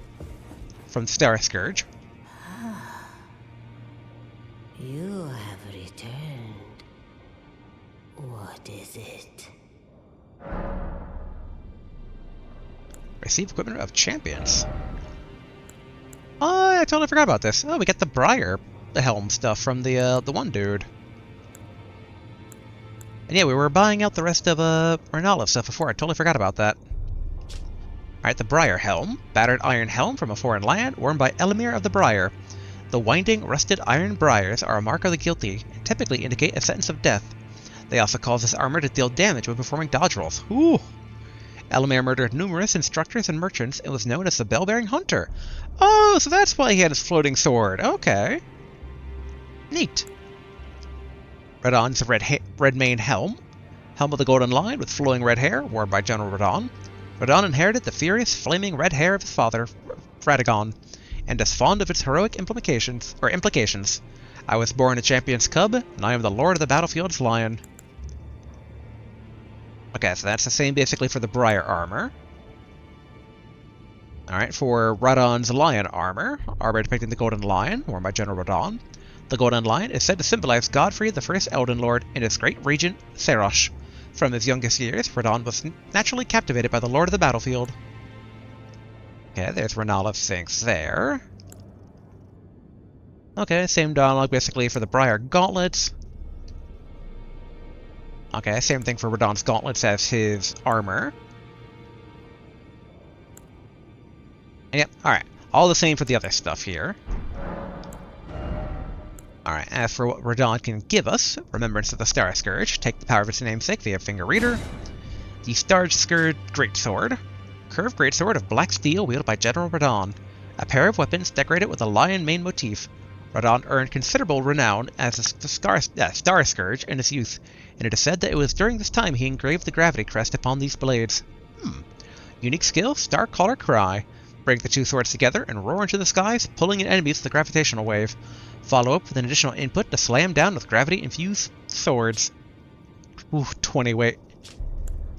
from Starscourge. You have returned. What is it? Receive equipment of champions. Oh, I totally forgot about this. Oh, we get the Briar helm stuff from the one dude. And yeah, we were buying out the rest of Ranni stuff before. I totally forgot about that. Alright, the Briar helm. Battered iron helm from a foreign land, worn by Elamir of the Briar. The winding, rusted iron briars are a mark of the guilty and typically indicate a sentence of death. They also cause this armor to deal damage when performing dodge rolls. Ooh! Elamir murdered numerous instructors and merchants and was known as the Bell-Bearing Hunter. Oh, so that's why he had his floating sword. Okay. Neat. Radahn's red mane helm. Helm of the Golden Lion with flowing red hair, worn by General Radahn. Radahn inherited the furious, flaming red hair of his father, Radahn, and is fond of its heroic implications. I was born a champion's cub, and I am the lord of the battlefield's lion. Okay, so that's the same basically for the Briar armor. Alright, for Radahn's lion armor depicting the Golden Lion, worn by General Radahn. The Golden Lion is said to symbolize Godfrey, the first Elden Lord, and his great regent, Serosh. From his youngest years, Radahn was naturally captivated by the Lord of the Battlefield. Okay, there's Ranalith's things there. Okay, same dialogue basically for the Briar gauntlets. Okay, same thing for Radahn's gauntlets as his armor. Yep, alright. All the same for the other stuff here. Alright, as for what Radahn can give us, Remembrance of the Starscourge, take the power of its namesake via Finger Reader. The Starscourge Greatsword, curved greatsword of black steel wielded by General Radahn. A pair of weapons decorated with a lion mane motif. Radahn earned considerable renown as a Starscourge in his youth, and it is said that it was during this time he engraved the gravity crest upon these blades. Unique skill, Starcaller Cry. Break the two swords together and roar into the skies, pulling in enemies with a gravitational wave. Follow up with an additional input to slam down with gravity-infused swords. Ooh, 20 weight.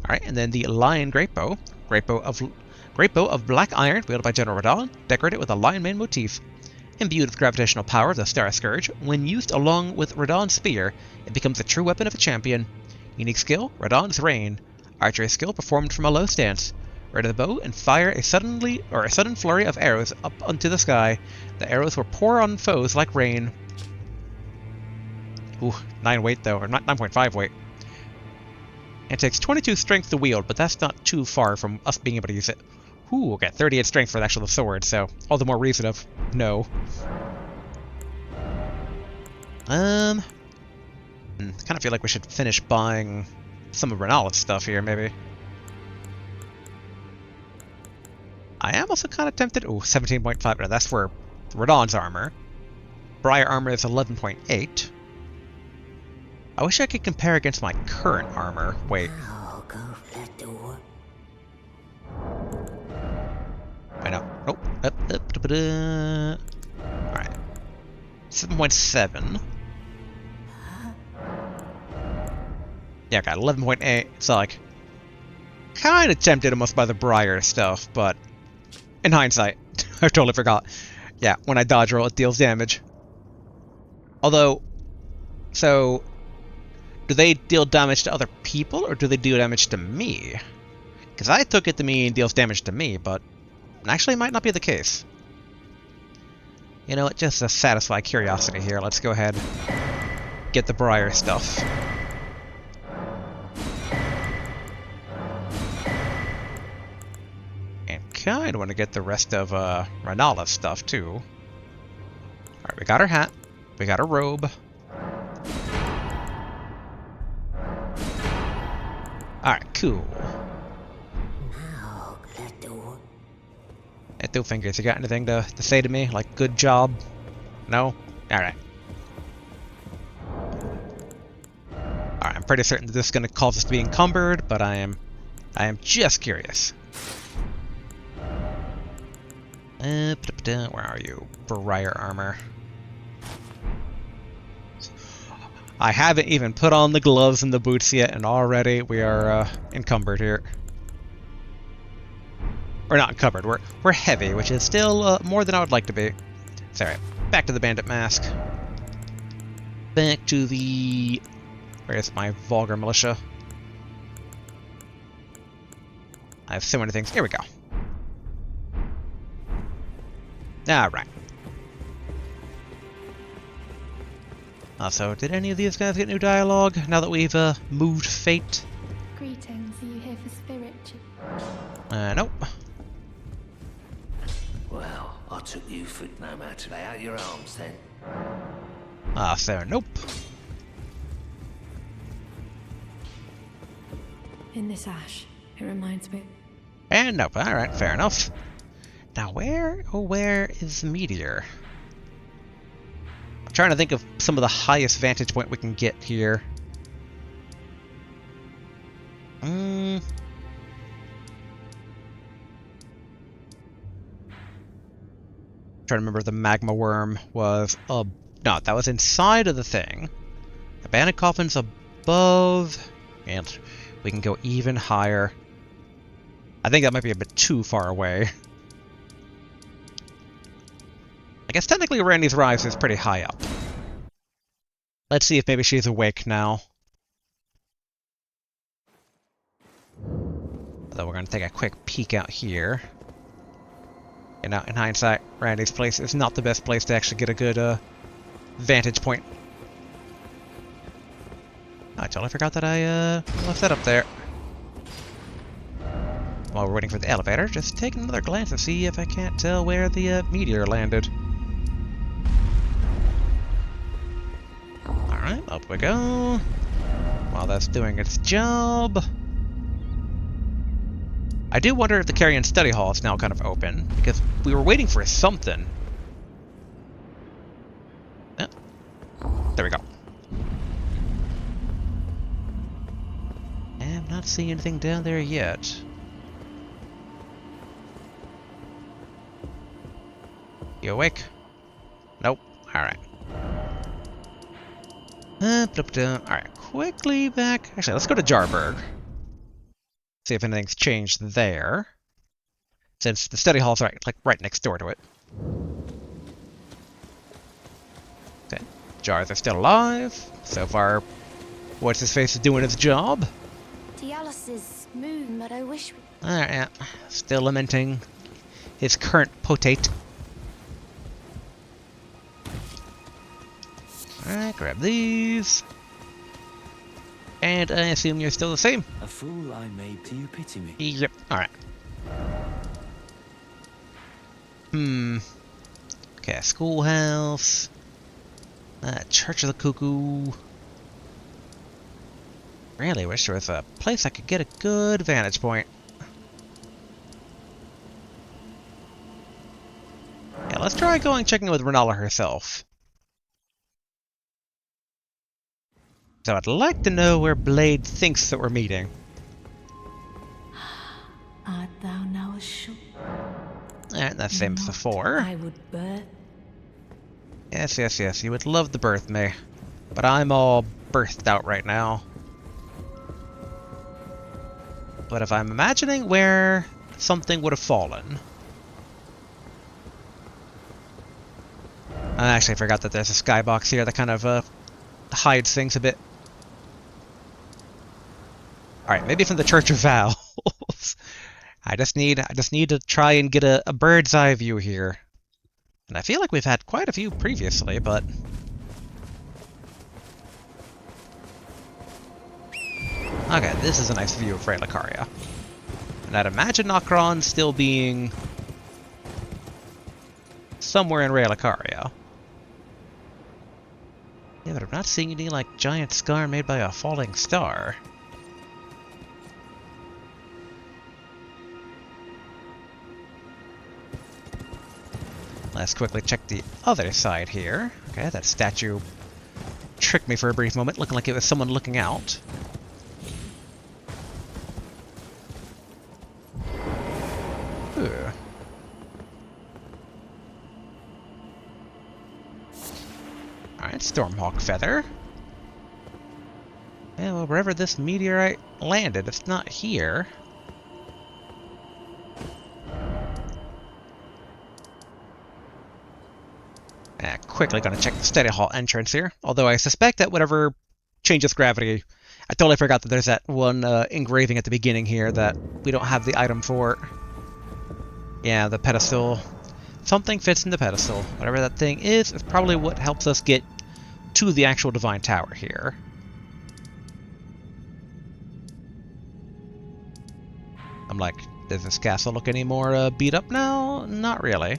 Alright, and then the Lion Greatbow. Greatbow of black iron, wielded by General Radahn, decorated with a lion mane motif. Imbued with gravitational power of the Starscourge, when used along with Radahn's spear, it becomes a true weapon of a champion. Unique skill, Radahn's Rain. Archery skill performed from a low stance. Ready the bow and fire a sudden flurry of arrows up onto the sky. The arrows will pour on foes like rain. Ooh, 9 weight though, or 9.5 weight. It takes 22 strength to wield, but that's not too far from us being able to use it. Ooh, okay, 38 strength for the actual sword, so all the more reason of no. Kind of feel like we should finish buying some of Ranalith's stuff here, maybe. I am also kind of tempted. Ooh, 17.5. No, that's for Radahn's armor. Briar armor is 11.8. I wish I could compare against my current armor. Wait. I know. Nope. Alright. 7.7. Yeah, I got 11.8. So, like, kind of tempted almost by the Briar stuff, but in hindsight, I totally forgot. Yeah, when I dodge roll, it deals damage. Although, so, do they deal damage to other people, or do they deal damage to me? Because I took it to mean deals damage to me, but actually it might not be the case. You know what, just to satisfy curiosity here, let's go ahead and get the Briar stuff. Kind of want to get the rest of Ranalith's stuff too. Alright, we got her hat. We got her robe. Alright, cool. Hey, Two Fingers, you got anything to say to me? Like, good job? No? Alright. Alright, I'm pretty certain that this is going to cause us to be encumbered, but I am just curious. Where are you? Briar armor. I haven't even put on the gloves and the boots yet, and already we are encumbered here. Or not encumbered, we're heavy, which is still more than I would like to be. It's alright. Back to the bandit mask. Back to the... Where is my vulgar militia? I have so many things. Here we go. Alright. Also, did any of these guys get new dialogue now that we've moved fate? Greetings, are you here for spirit? Nope. Well, I took you for no matter. Lay out your arms then. Ah, fair. Nope. In this ash, it reminds me. And nope. Alright, fair enough. Now where, oh where is the meteor? I'm trying to think of some of the highest vantage point we can get here. Trying to remember if the magma worm was no, that was inside of the thing. Abandoned coffin's above, and we can go even higher. I think that might be a bit too far away. I guess technically Ranni's rise is pretty high up. Let's see if maybe she's awake now. Although we're going to take a quick peek out here. You know, in hindsight, Ranni's place is not the best place to actually get a good vantage point. Oh, I totally forgot that I left that up there. While we're waiting for the elevator, just take another glance to see if I can't tell where the meteor landed. Alright, up we go. While that's doing its job. I do wonder if the Carrion Study Hall is now kind of open, because we were waiting for something. Yeah. There we go. And I'm not seeing anything down there yet. You awake? Nope. Alright. Alright, quickly back. Actually, let's go to Jarburg. See if anything's changed there. Since the study hall's right next door to it. Okay. Jars are still alive. So far, what's his face is doing his job. Dialos is moon, but I wish we... Alright, yeah. Still lamenting his current potate. Alright, grab these. And I assume you're still the same. A fool I made. Do you pity me? Yep. Alright. Okay, schoolhouse. Church of the Cuckoo. Really wish there was a place I could get a good vantage point. Yeah, let's try checking with Renala herself. So I'd like to know where Blade thinks that we're meeting. Art thou now assured? And that's the same as before. I would birth. Yes, yes, yes. You would love to birth me. But I'm all birthed out right now. But if I'm imagining where something would have fallen... I actually forgot that there's a skybox here that kind of hides things a bit. Alright, maybe from the Church of Vows. I just need to try and get a bird's eye view here. And I feel like we've had quite a few previously, but... Okay, this is a nice view of Relicaria. And I'd imagine Nokron still being... somewhere in Relicaria. Yeah, but I'm not seeing any, like, giant scar made by a falling star. Let's quickly check the other side here. Okay, that statue tricked me for a brief moment, looking like it was someone looking out. Ooh. Alright, Stormhawk Feather. Yeah, well, wherever this meteorite landed, it's not here. Quickly gonna check the study hall entrance here. Although I suspect that whatever changes gravity, I totally forgot that there's that one engraving at the beginning here that we don't have the item for. Yeah, the pedestal. Something fits in the pedestal. Whatever that thing is probably what helps us get to the actual Divine Tower here. I'm like, does this castle look any more beat up now? Not really.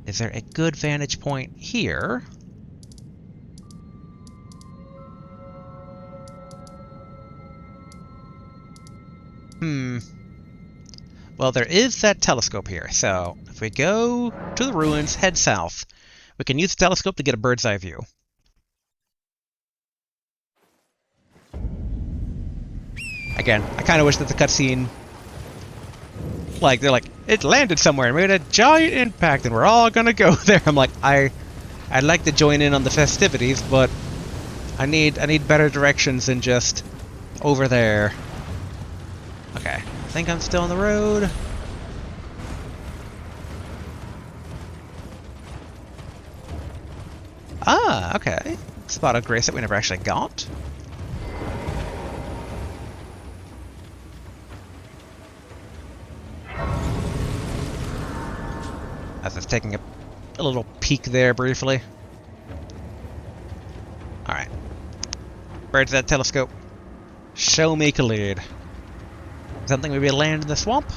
Is there a good vantage point here? Well, there is that telescope here, so if we go to the ruins, head south, we can use the telescope to get a bird's eye view. Again, I kind of wish that the cutscene, like, they're like, it landed somewhere and made a giant impact and we're all gonna go there. I'm like, I'd like to join in on the festivities, but I need better directions than just over there. Okay, I think I'm still on the road. Ah, okay. Spot of grace that we never actually got. I was taking a little peek there briefly. Alright. Birds that telescope. Show me Caelid. Something maybe land in the swamp?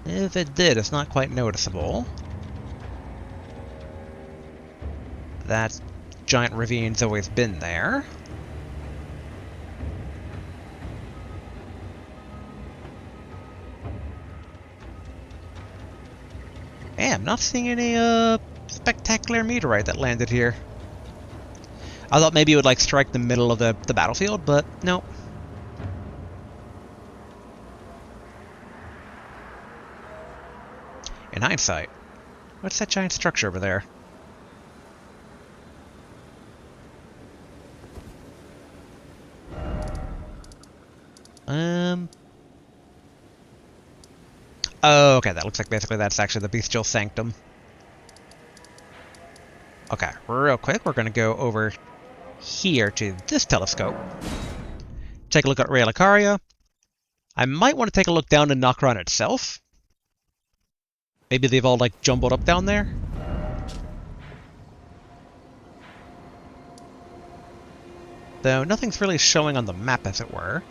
If it did, it's not quite noticeable. That giant ravine's always been there. Hey, I'm not seeing any spectacular meteorite that landed here. I thought maybe it would like strike the middle of the battlefield, but no. In hindsight, what's that giant structure over there? Oh, okay, that looks like basically that's actually the Bestial Sanctum. Okay, real quick, we're gonna go over here to this telescope. Take a look at Relicaria. I might want to take a look down in Nokron itself. Maybe they've all like jumbled up down there. Though nothing's really showing on the map, as it were.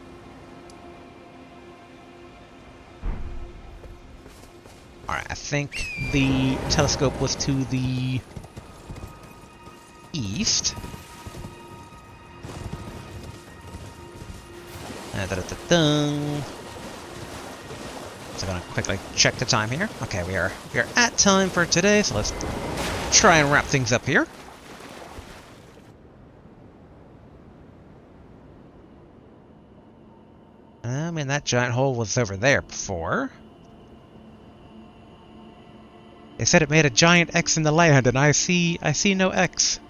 Alright, I think the telescope was to the east. So I'm gonna quickly check the time here. Okay, we are at time for today, so let's try and wrap things up here. I mean, that giant hole was over there before. They said it made a giant X in the land, and I see no X.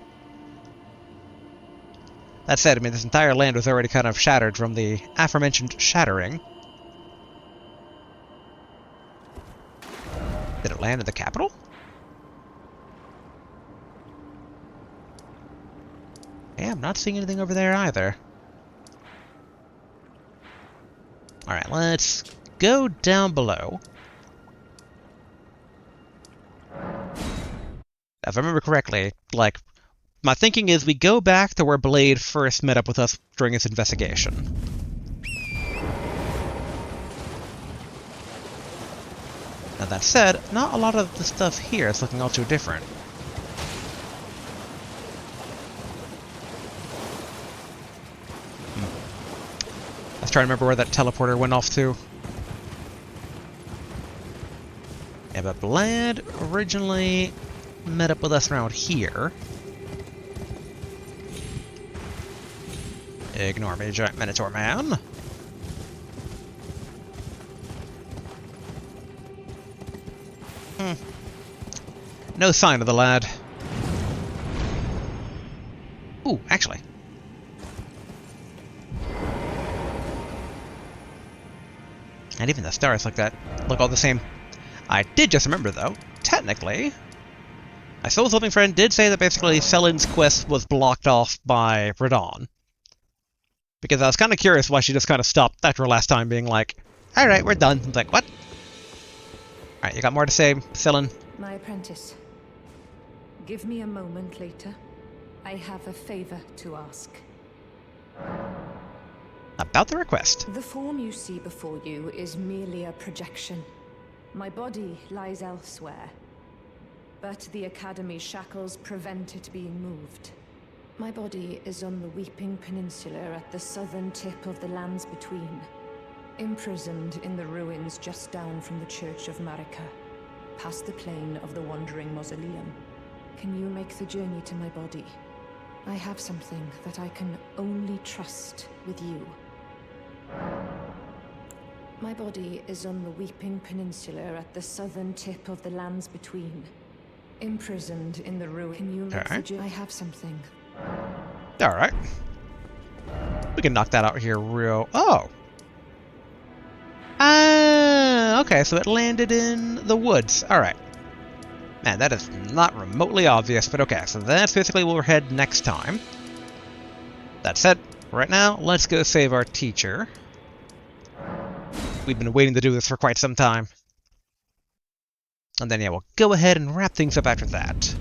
That said, I mean, this entire land was already kind of shattered from the aforementioned shattering. Did it land in the capital? Yeah, I'm not seeing anything over there either. Alright, let's go down below. If I remember correctly, like, my thinking is we go back to where Blade first met up with us during his investigation. Now that said, not a lot of the stuff here is looking all too different. Let's try to remember where that teleporter went off to. Yeah, but Blade originally met up with us around here. Ignore me, giant Minotaur man. No sign of the lad. Ooh, actually. And even the stars like that look all the same. I did just remember, though, technically, my soul's living friend did say that basically Selin's quest was blocked off by Radahn. Because I was kind of curious why she just kind of stopped after last time being like, alright, we're done. I was like, what? Alright, you got more to say, Selin? My apprentice, give me a moment later. I have a favor to ask. About the request. The form you see before you is merely a projection. My body lies elsewhere, but the Academy's shackles prevent it being moved. My body is on the Weeping Peninsula at the southern tip of the lands between, imprisoned in the ruins just down from the Church of Marika, past the plain of the Wandering Mausoleum. Can you make the journey to my body? I have something that I can only trust with you. My body is on the Weeping Peninsula at the southern tip of the lands between, imprisoned in the ruin. Can you make the journey? I have something. Alright. We can knock that out here real... Oh! Okay, so it landed in the woods. Alright. Man, that is not remotely obvious, but okay, so that's basically where we'll head next time. That said, right now, let's go save our teacher. We've been waiting to do this for quite some time. And then, yeah, we'll go ahead and wrap things up after that.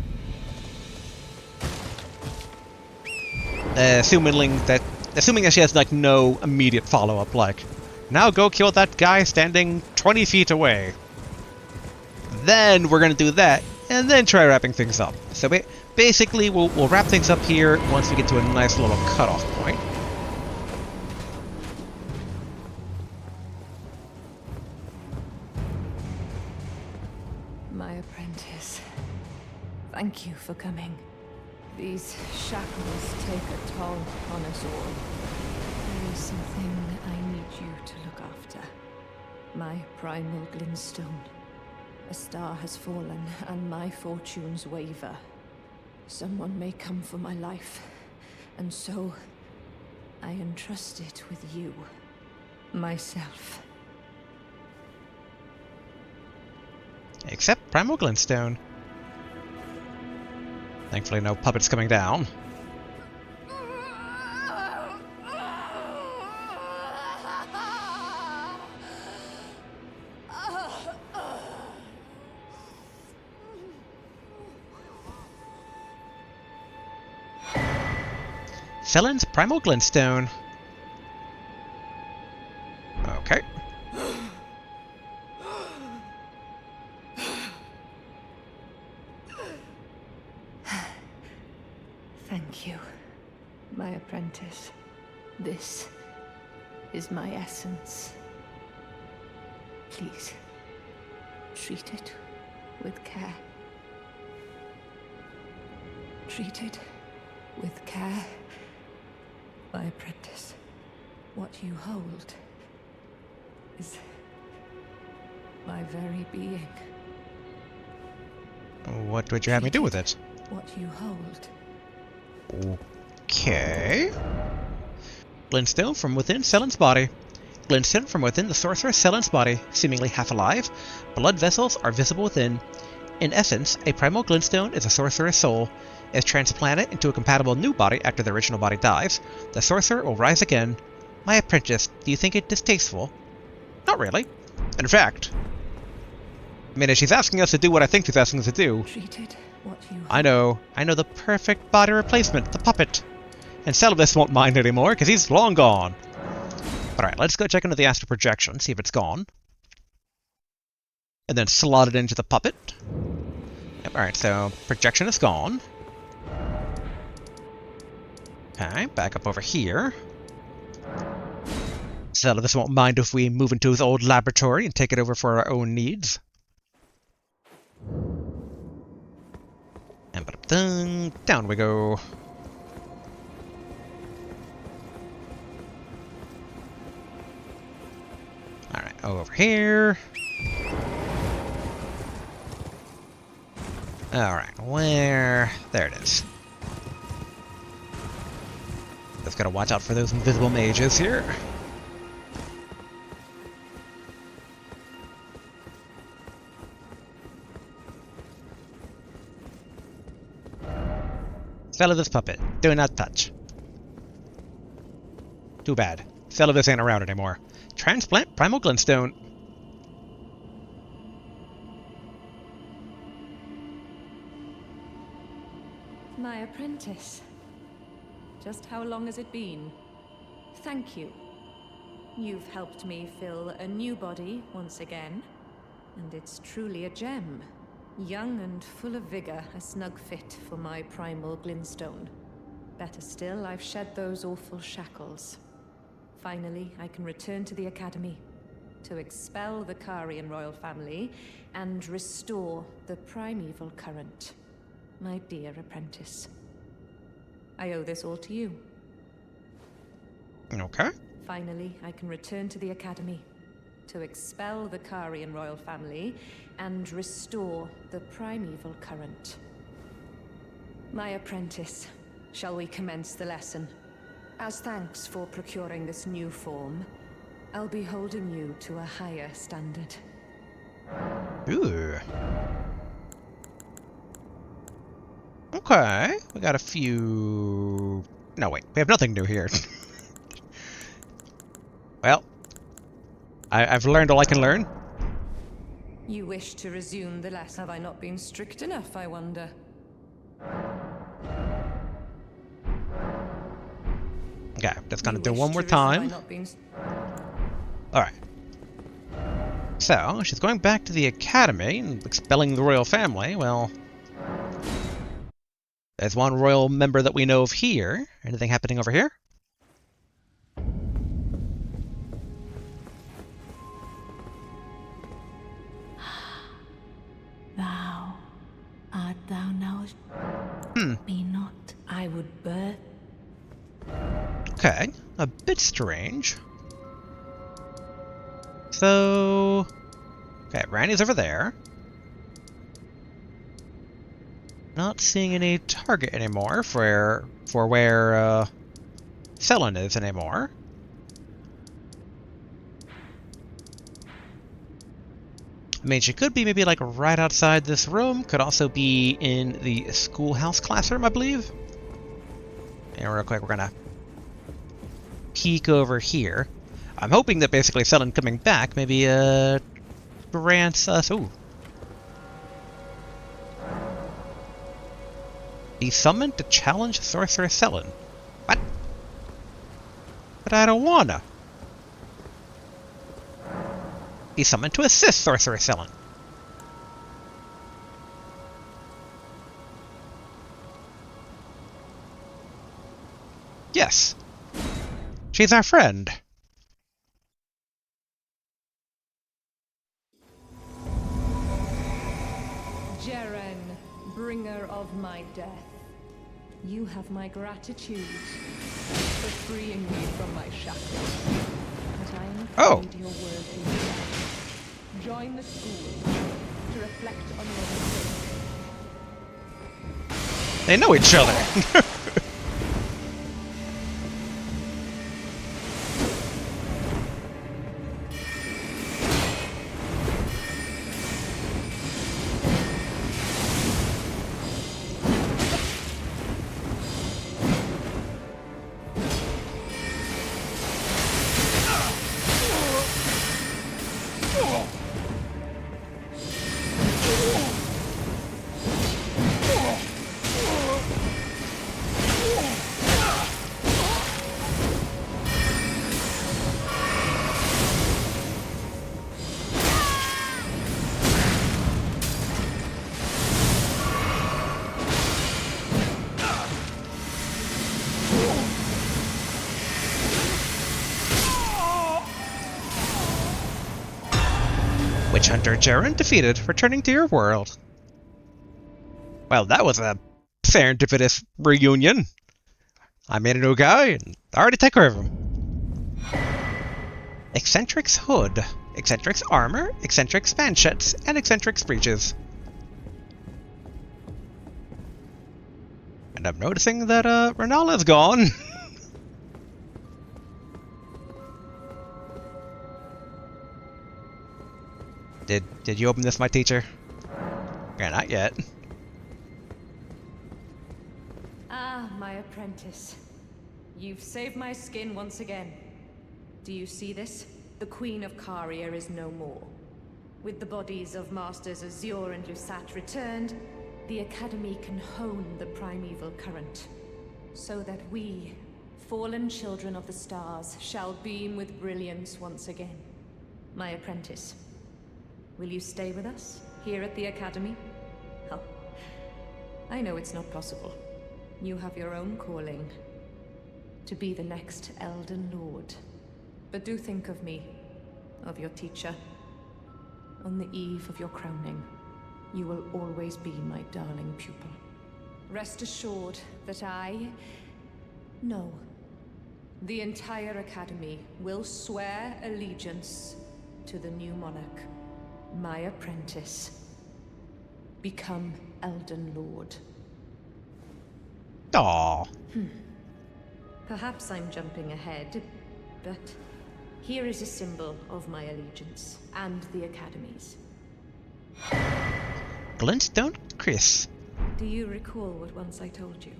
Assuming that she has, like, no immediate follow-up, like, now go kill that guy standing 20 feet away. Then we're gonna do that, and then try wrapping things up. So basically, we'll wrap things up here once we get to a nice little cutoff point. My apprentice, thank you for coming. These shackles take a toll on us all. There is something I need you to look after. My primal glintstone. A star has fallen, and my fortunes waver. Someone may come for my life, and so I entrust it with you. Myself. Except primal glintstone. Thankfully no puppets coming down. Selen's primal glintstone. Okay. Thank you, my apprentice. This is my essence. Please, treat it with care. Treat it with care, my apprentice. What you hold is my very being. What would you have me do with it? What you hold. Okay. Glintstone from within Selen's body. Glintstone from within the sorceress Selen's body, seemingly half alive. Blood vessels are visible within. In essence, a primal glintstone is a sorcerer's soul. If transplanted into a compatible new body after the original body dies, the sorcerer will rise again. My apprentice, do you think it distasteful? Not really. In fact, I mean, if she's asking us to do what I think she's asking us to do, I know the perfect body replacement, the puppet. And Celibus won't mind anymore, because he's long gone. Alright, let's go check into the astral projection, see if it's gone. And then slot it into the puppet. Yep, alright, so projection is gone. Okay, back up over here. Celibus won't mind if we move into his old laboratory and take it over for our own needs. And down we go. Alright, over here. Alright, where? There it is. Just gotta watch out for those invisible mages here. Celibus puppet, do not touch. Too bad. Celibus ain't around anymore. Transplant primal glintstone. My apprentice. Just how long has it been? Thank you you've helped me fill a new body once again. And it's truly a gem. Young and full of vigor, a snug fit for my primal glintstone. Better still, I've shed those awful shackles. Finally, I can return to the Academy to expel the Carian royal family and restore the primeval current. My dear apprentice. I owe this all to you. Okay. Finally, I can return to the Academy to expel the Carian royal family and restore the primeval current. My apprentice, shall we commence the lesson? As thanks for procuring this new form, I'll be holding you to a higher standard. Ooh. Okay, we got a few... No, wait, we have nothing new here. Well, I've learned all I can learn. You wish to resume the lesson? Have I not been strict enough, I wonder? Okay, just gonna do one more time. Alright. So, she's going back to the Academy and expelling the royal family. Well, there's one royal member that we know of here. Anything happening over here? Thou art thou now? Be not, I would birth. Okay, a bit strange. So... Okay, Ranni's over there. Not seeing any target anymore for where Selin is anymore. I mean, she could be maybe like right outside this room. Could also be in the schoolhouse classroom, I believe. And real quick, we're gonna peek over here. I'm hoping that basically Selin coming back maybe grants us... Ooh. Be summoned to challenge Sorcerer Selin. What? But I don't wanna. Be summoned to assist Sorcerer Selin. Yes. She's our friend. Jeren, bringer of my death. You have my gratitude for freeing me from my shackles. But I am afraid you're worthy. Join the school to reflect on your mistakes. They know each other. Witch Hunter Jeren defeated, returning to your world. Well, that was a serendipitous reunion. I made a new guy, and I already take care of him. Eccentric's hood, Eccentric's armor, Eccentric's manchettes, and Eccentric's breeches. And I'm noticing that, Renala's gone. Did you open this, my teacher? Yeah, not yet. Ah, my apprentice. You've saved my skin once again. Do you see this? The Queen of Caria is no more. With the bodies of Masters Azure and Lusat returned, the Academy can hone the primeval current, so that we, fallen children of the stars shall beam with brilliance once again. My apprentice, will you stay with us here at the Academy? Oh, I know it's not possible. You have your own calling. To be the next Elden Lord. But do think of me, of your teacher. On the eve of your crowning, you will always be my darling pupil. Rest assured that no, the entire Academy will swear allegiance to the new monarch, my apprentice. Become Elden Lord. Aww. Perhaps I'm jumping ahead, but here is a symbol of my allegiance and the Academy's. Glintstone Chris. Do you recall what once I told you?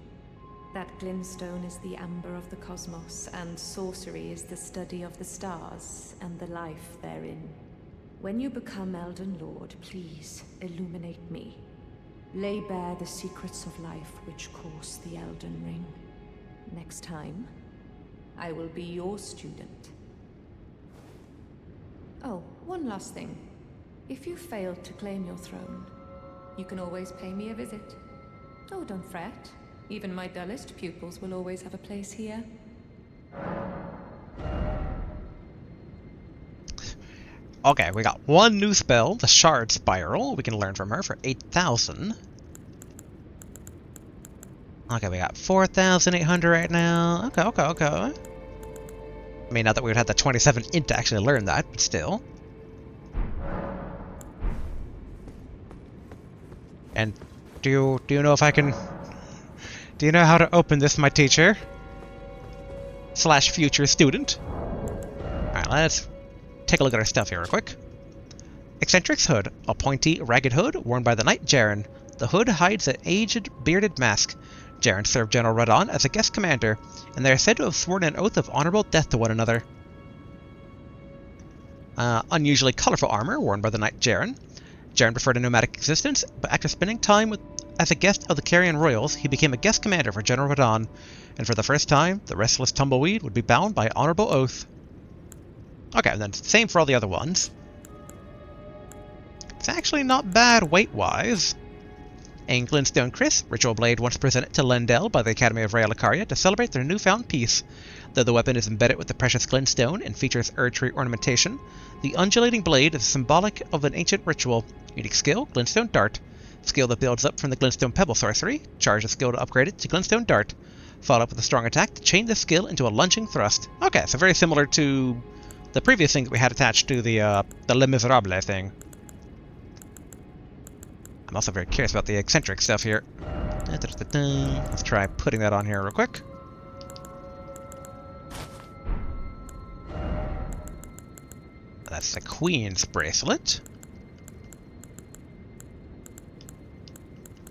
That glintstone is the amber of the cosmos, and sorcery is the study of the stars and the life therein. When you become Elden Lord, please illuminate me. Lay bare the secrets of life which course the Elden Ring. Next time, I will be your student. Oh, one last thing. If you fail to claim your throne, you can always pay me a visit. Oh, don't fret. Even my dullest pupils will always have a place here. Okay, we got one new spell, the Shard Spiral. We can learn from her for 8,000. Okay, we got 4,800 right now. Okay. I mean, not that we would have the 27 int to actually learn that, but still. And do you know if I can... Do you know how to open this, my teacher? / future student? Alright, let's take a look at our stuff here real quick. Eccentric's hood, a pointy, ragged hood worn by the knight Jaren. The hood hides an aged, bearded mask. Jaren served General Radahn as a guest commander, and they are said to have sworn an oath of honorable death to one another. Unusually colorful armor worn by the knight Jaren. Jaren preferred a nomadic existence, but after spending time as a guest of the Carrion Royals, he became a guest commander for General Radahn, and for the first time, the restless tumbleweed would be bound by honorable oath. Okay, and then same for all the other ones. It's actually not bad weight-wise. A Glintstone Chris, ritual blade once presented to Lendel by the Academy of Raya to celebrate their newfound peace. Though the weapon is embedded with the precious glintstone and features Erdtree ornamentation, the undulating blade is symbolic of an ancient ritual. Unique skill, Glintstone Dart. Skill that builds up from the Glintstone Pebble sorcery. Charge a skill to upgrade it to Glintstone Dart. Follow up with a strong attack to chain this skill into a lunging thrust. Okay, so very similar to the previous thing that we had attached to the Les Miserables thing. I'm also very curious about the eccentric stuff here. Let's try putting that on here real quick. That's the Queen's bracelet.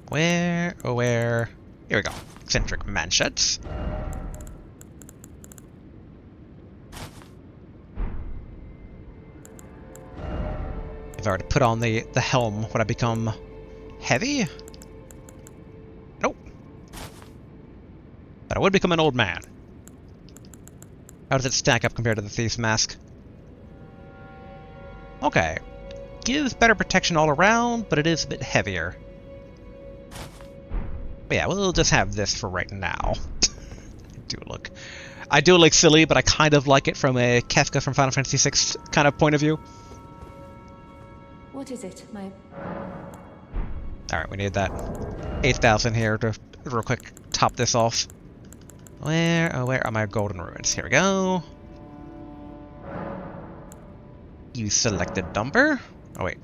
Where? Oh, where? Here we go. Eccentric manchets. If I were to put on the helm, would I become heavy? Nope. But I would become an old man. How does it stack up compared to the Thief's Mask? Okay. Gives better protection all around, but it is a bit heavier. But yeah, we'll just have this for right now. I do look silly, but I kind of like it from a Kefka from Final Fantasy VI kind of point of view. What is it, my... Alright, we need that 8,000 here to real quick top this off. Where are my golden ruins? Here we go. You selected number. Oh wait.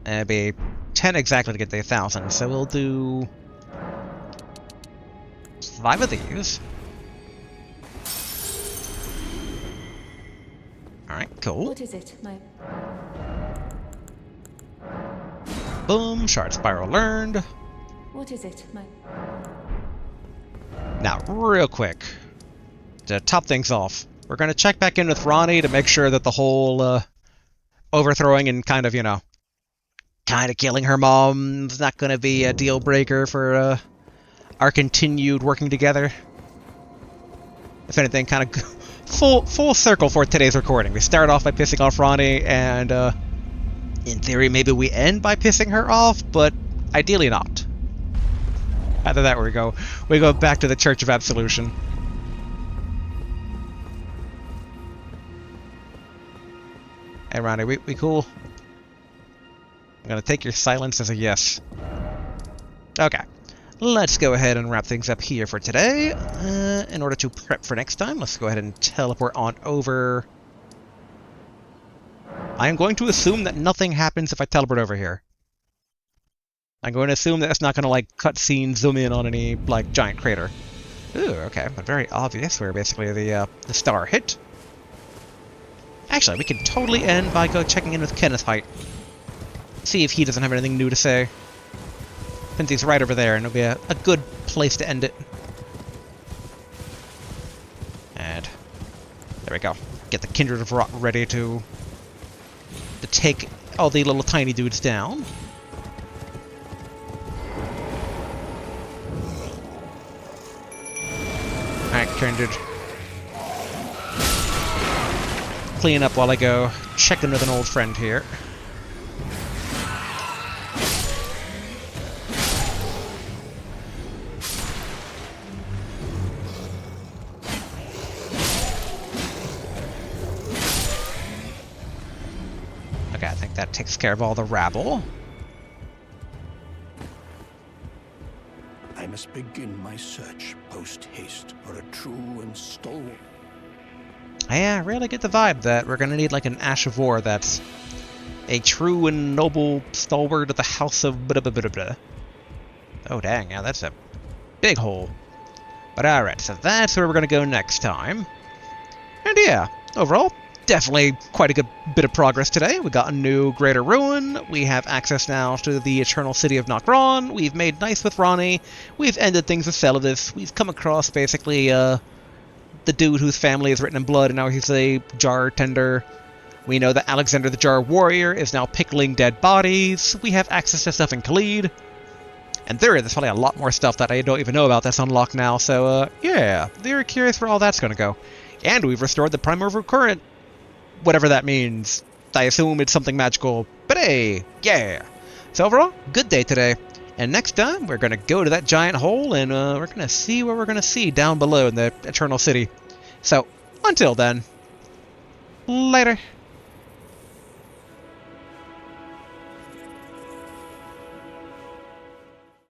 It'd be 10 exactly to get the 1,000, so we'll do 5 of these. Alright, cool. What is it, my... Boom, Shard Spiral learned. What is it, my... Now, real quick, to top things off, we're going to check back in with Ranni to make sure that the whole overthrowing and kind of killing her mom is not going to be a deal breaker for our continued working together. if anything, kind of full circle for today's recording. We start off by pissing off Ranni, and in theory, maybe we end by pissing her off, but ideally not. Either that or we go back to the Church of Absolution. Hey Ranni, we cool? I'm gonna take your silence as a yes. Okay. Let's go ahead and wrap things up here for today. In order to prep for next time, let's go ahead and teleport on over. I am going to assume that nothing happens if I teleport over here. I'm going to assume that it's not going to, like, cutscene zoom in on any, like, giant crater. Ooh, okay, but very obvious where basically the star hit. Actually, we can totally end by checking in with Kenneth Height. See if he doesn't have anything new to say. Since he's right over there, and it'll be a good place to end it. And there we go. Get the Kindred of Rot ready to take all the little tiny dudes down. Alright, Kindred. Clean up while I go. Check in with an old friend here. Okay, I think that takes care of all the rabble. I must begin my search post-haste for a true and stalwart. I really get the vibe that we're gonna need like an Ash of War that's a true and noble stalwart of the House of blah blah blah blah. Oh dang, yeah, that's a big hole. But alright, so that's where we're gonna go next time. And yeah, overall, definitely quite a good bit of progress today. We got a new Greater Ruin, we have access now to the Eternal City of Nokron, we've made nice with Ranni, we've ended things with Caelid, we've come across basically the dude whose family is written in blood and now he's a jar tender. We know that Alexander the Jar Warrior is now pickling dead bodies, we have access to stuff in Caelid. And there's probably a lot more stuff that I don't even know about that's unlocked now, so yeah, very curious where all that's gonna go. And we've restored the Primordial Current, whatever that means. I assume it's something magical, but hey, yeah! So overall, good day today. And next time, we're gonna go to that giant hole, and we're gonna see what we're gonna see down below in the Eternal City. So, until then, later.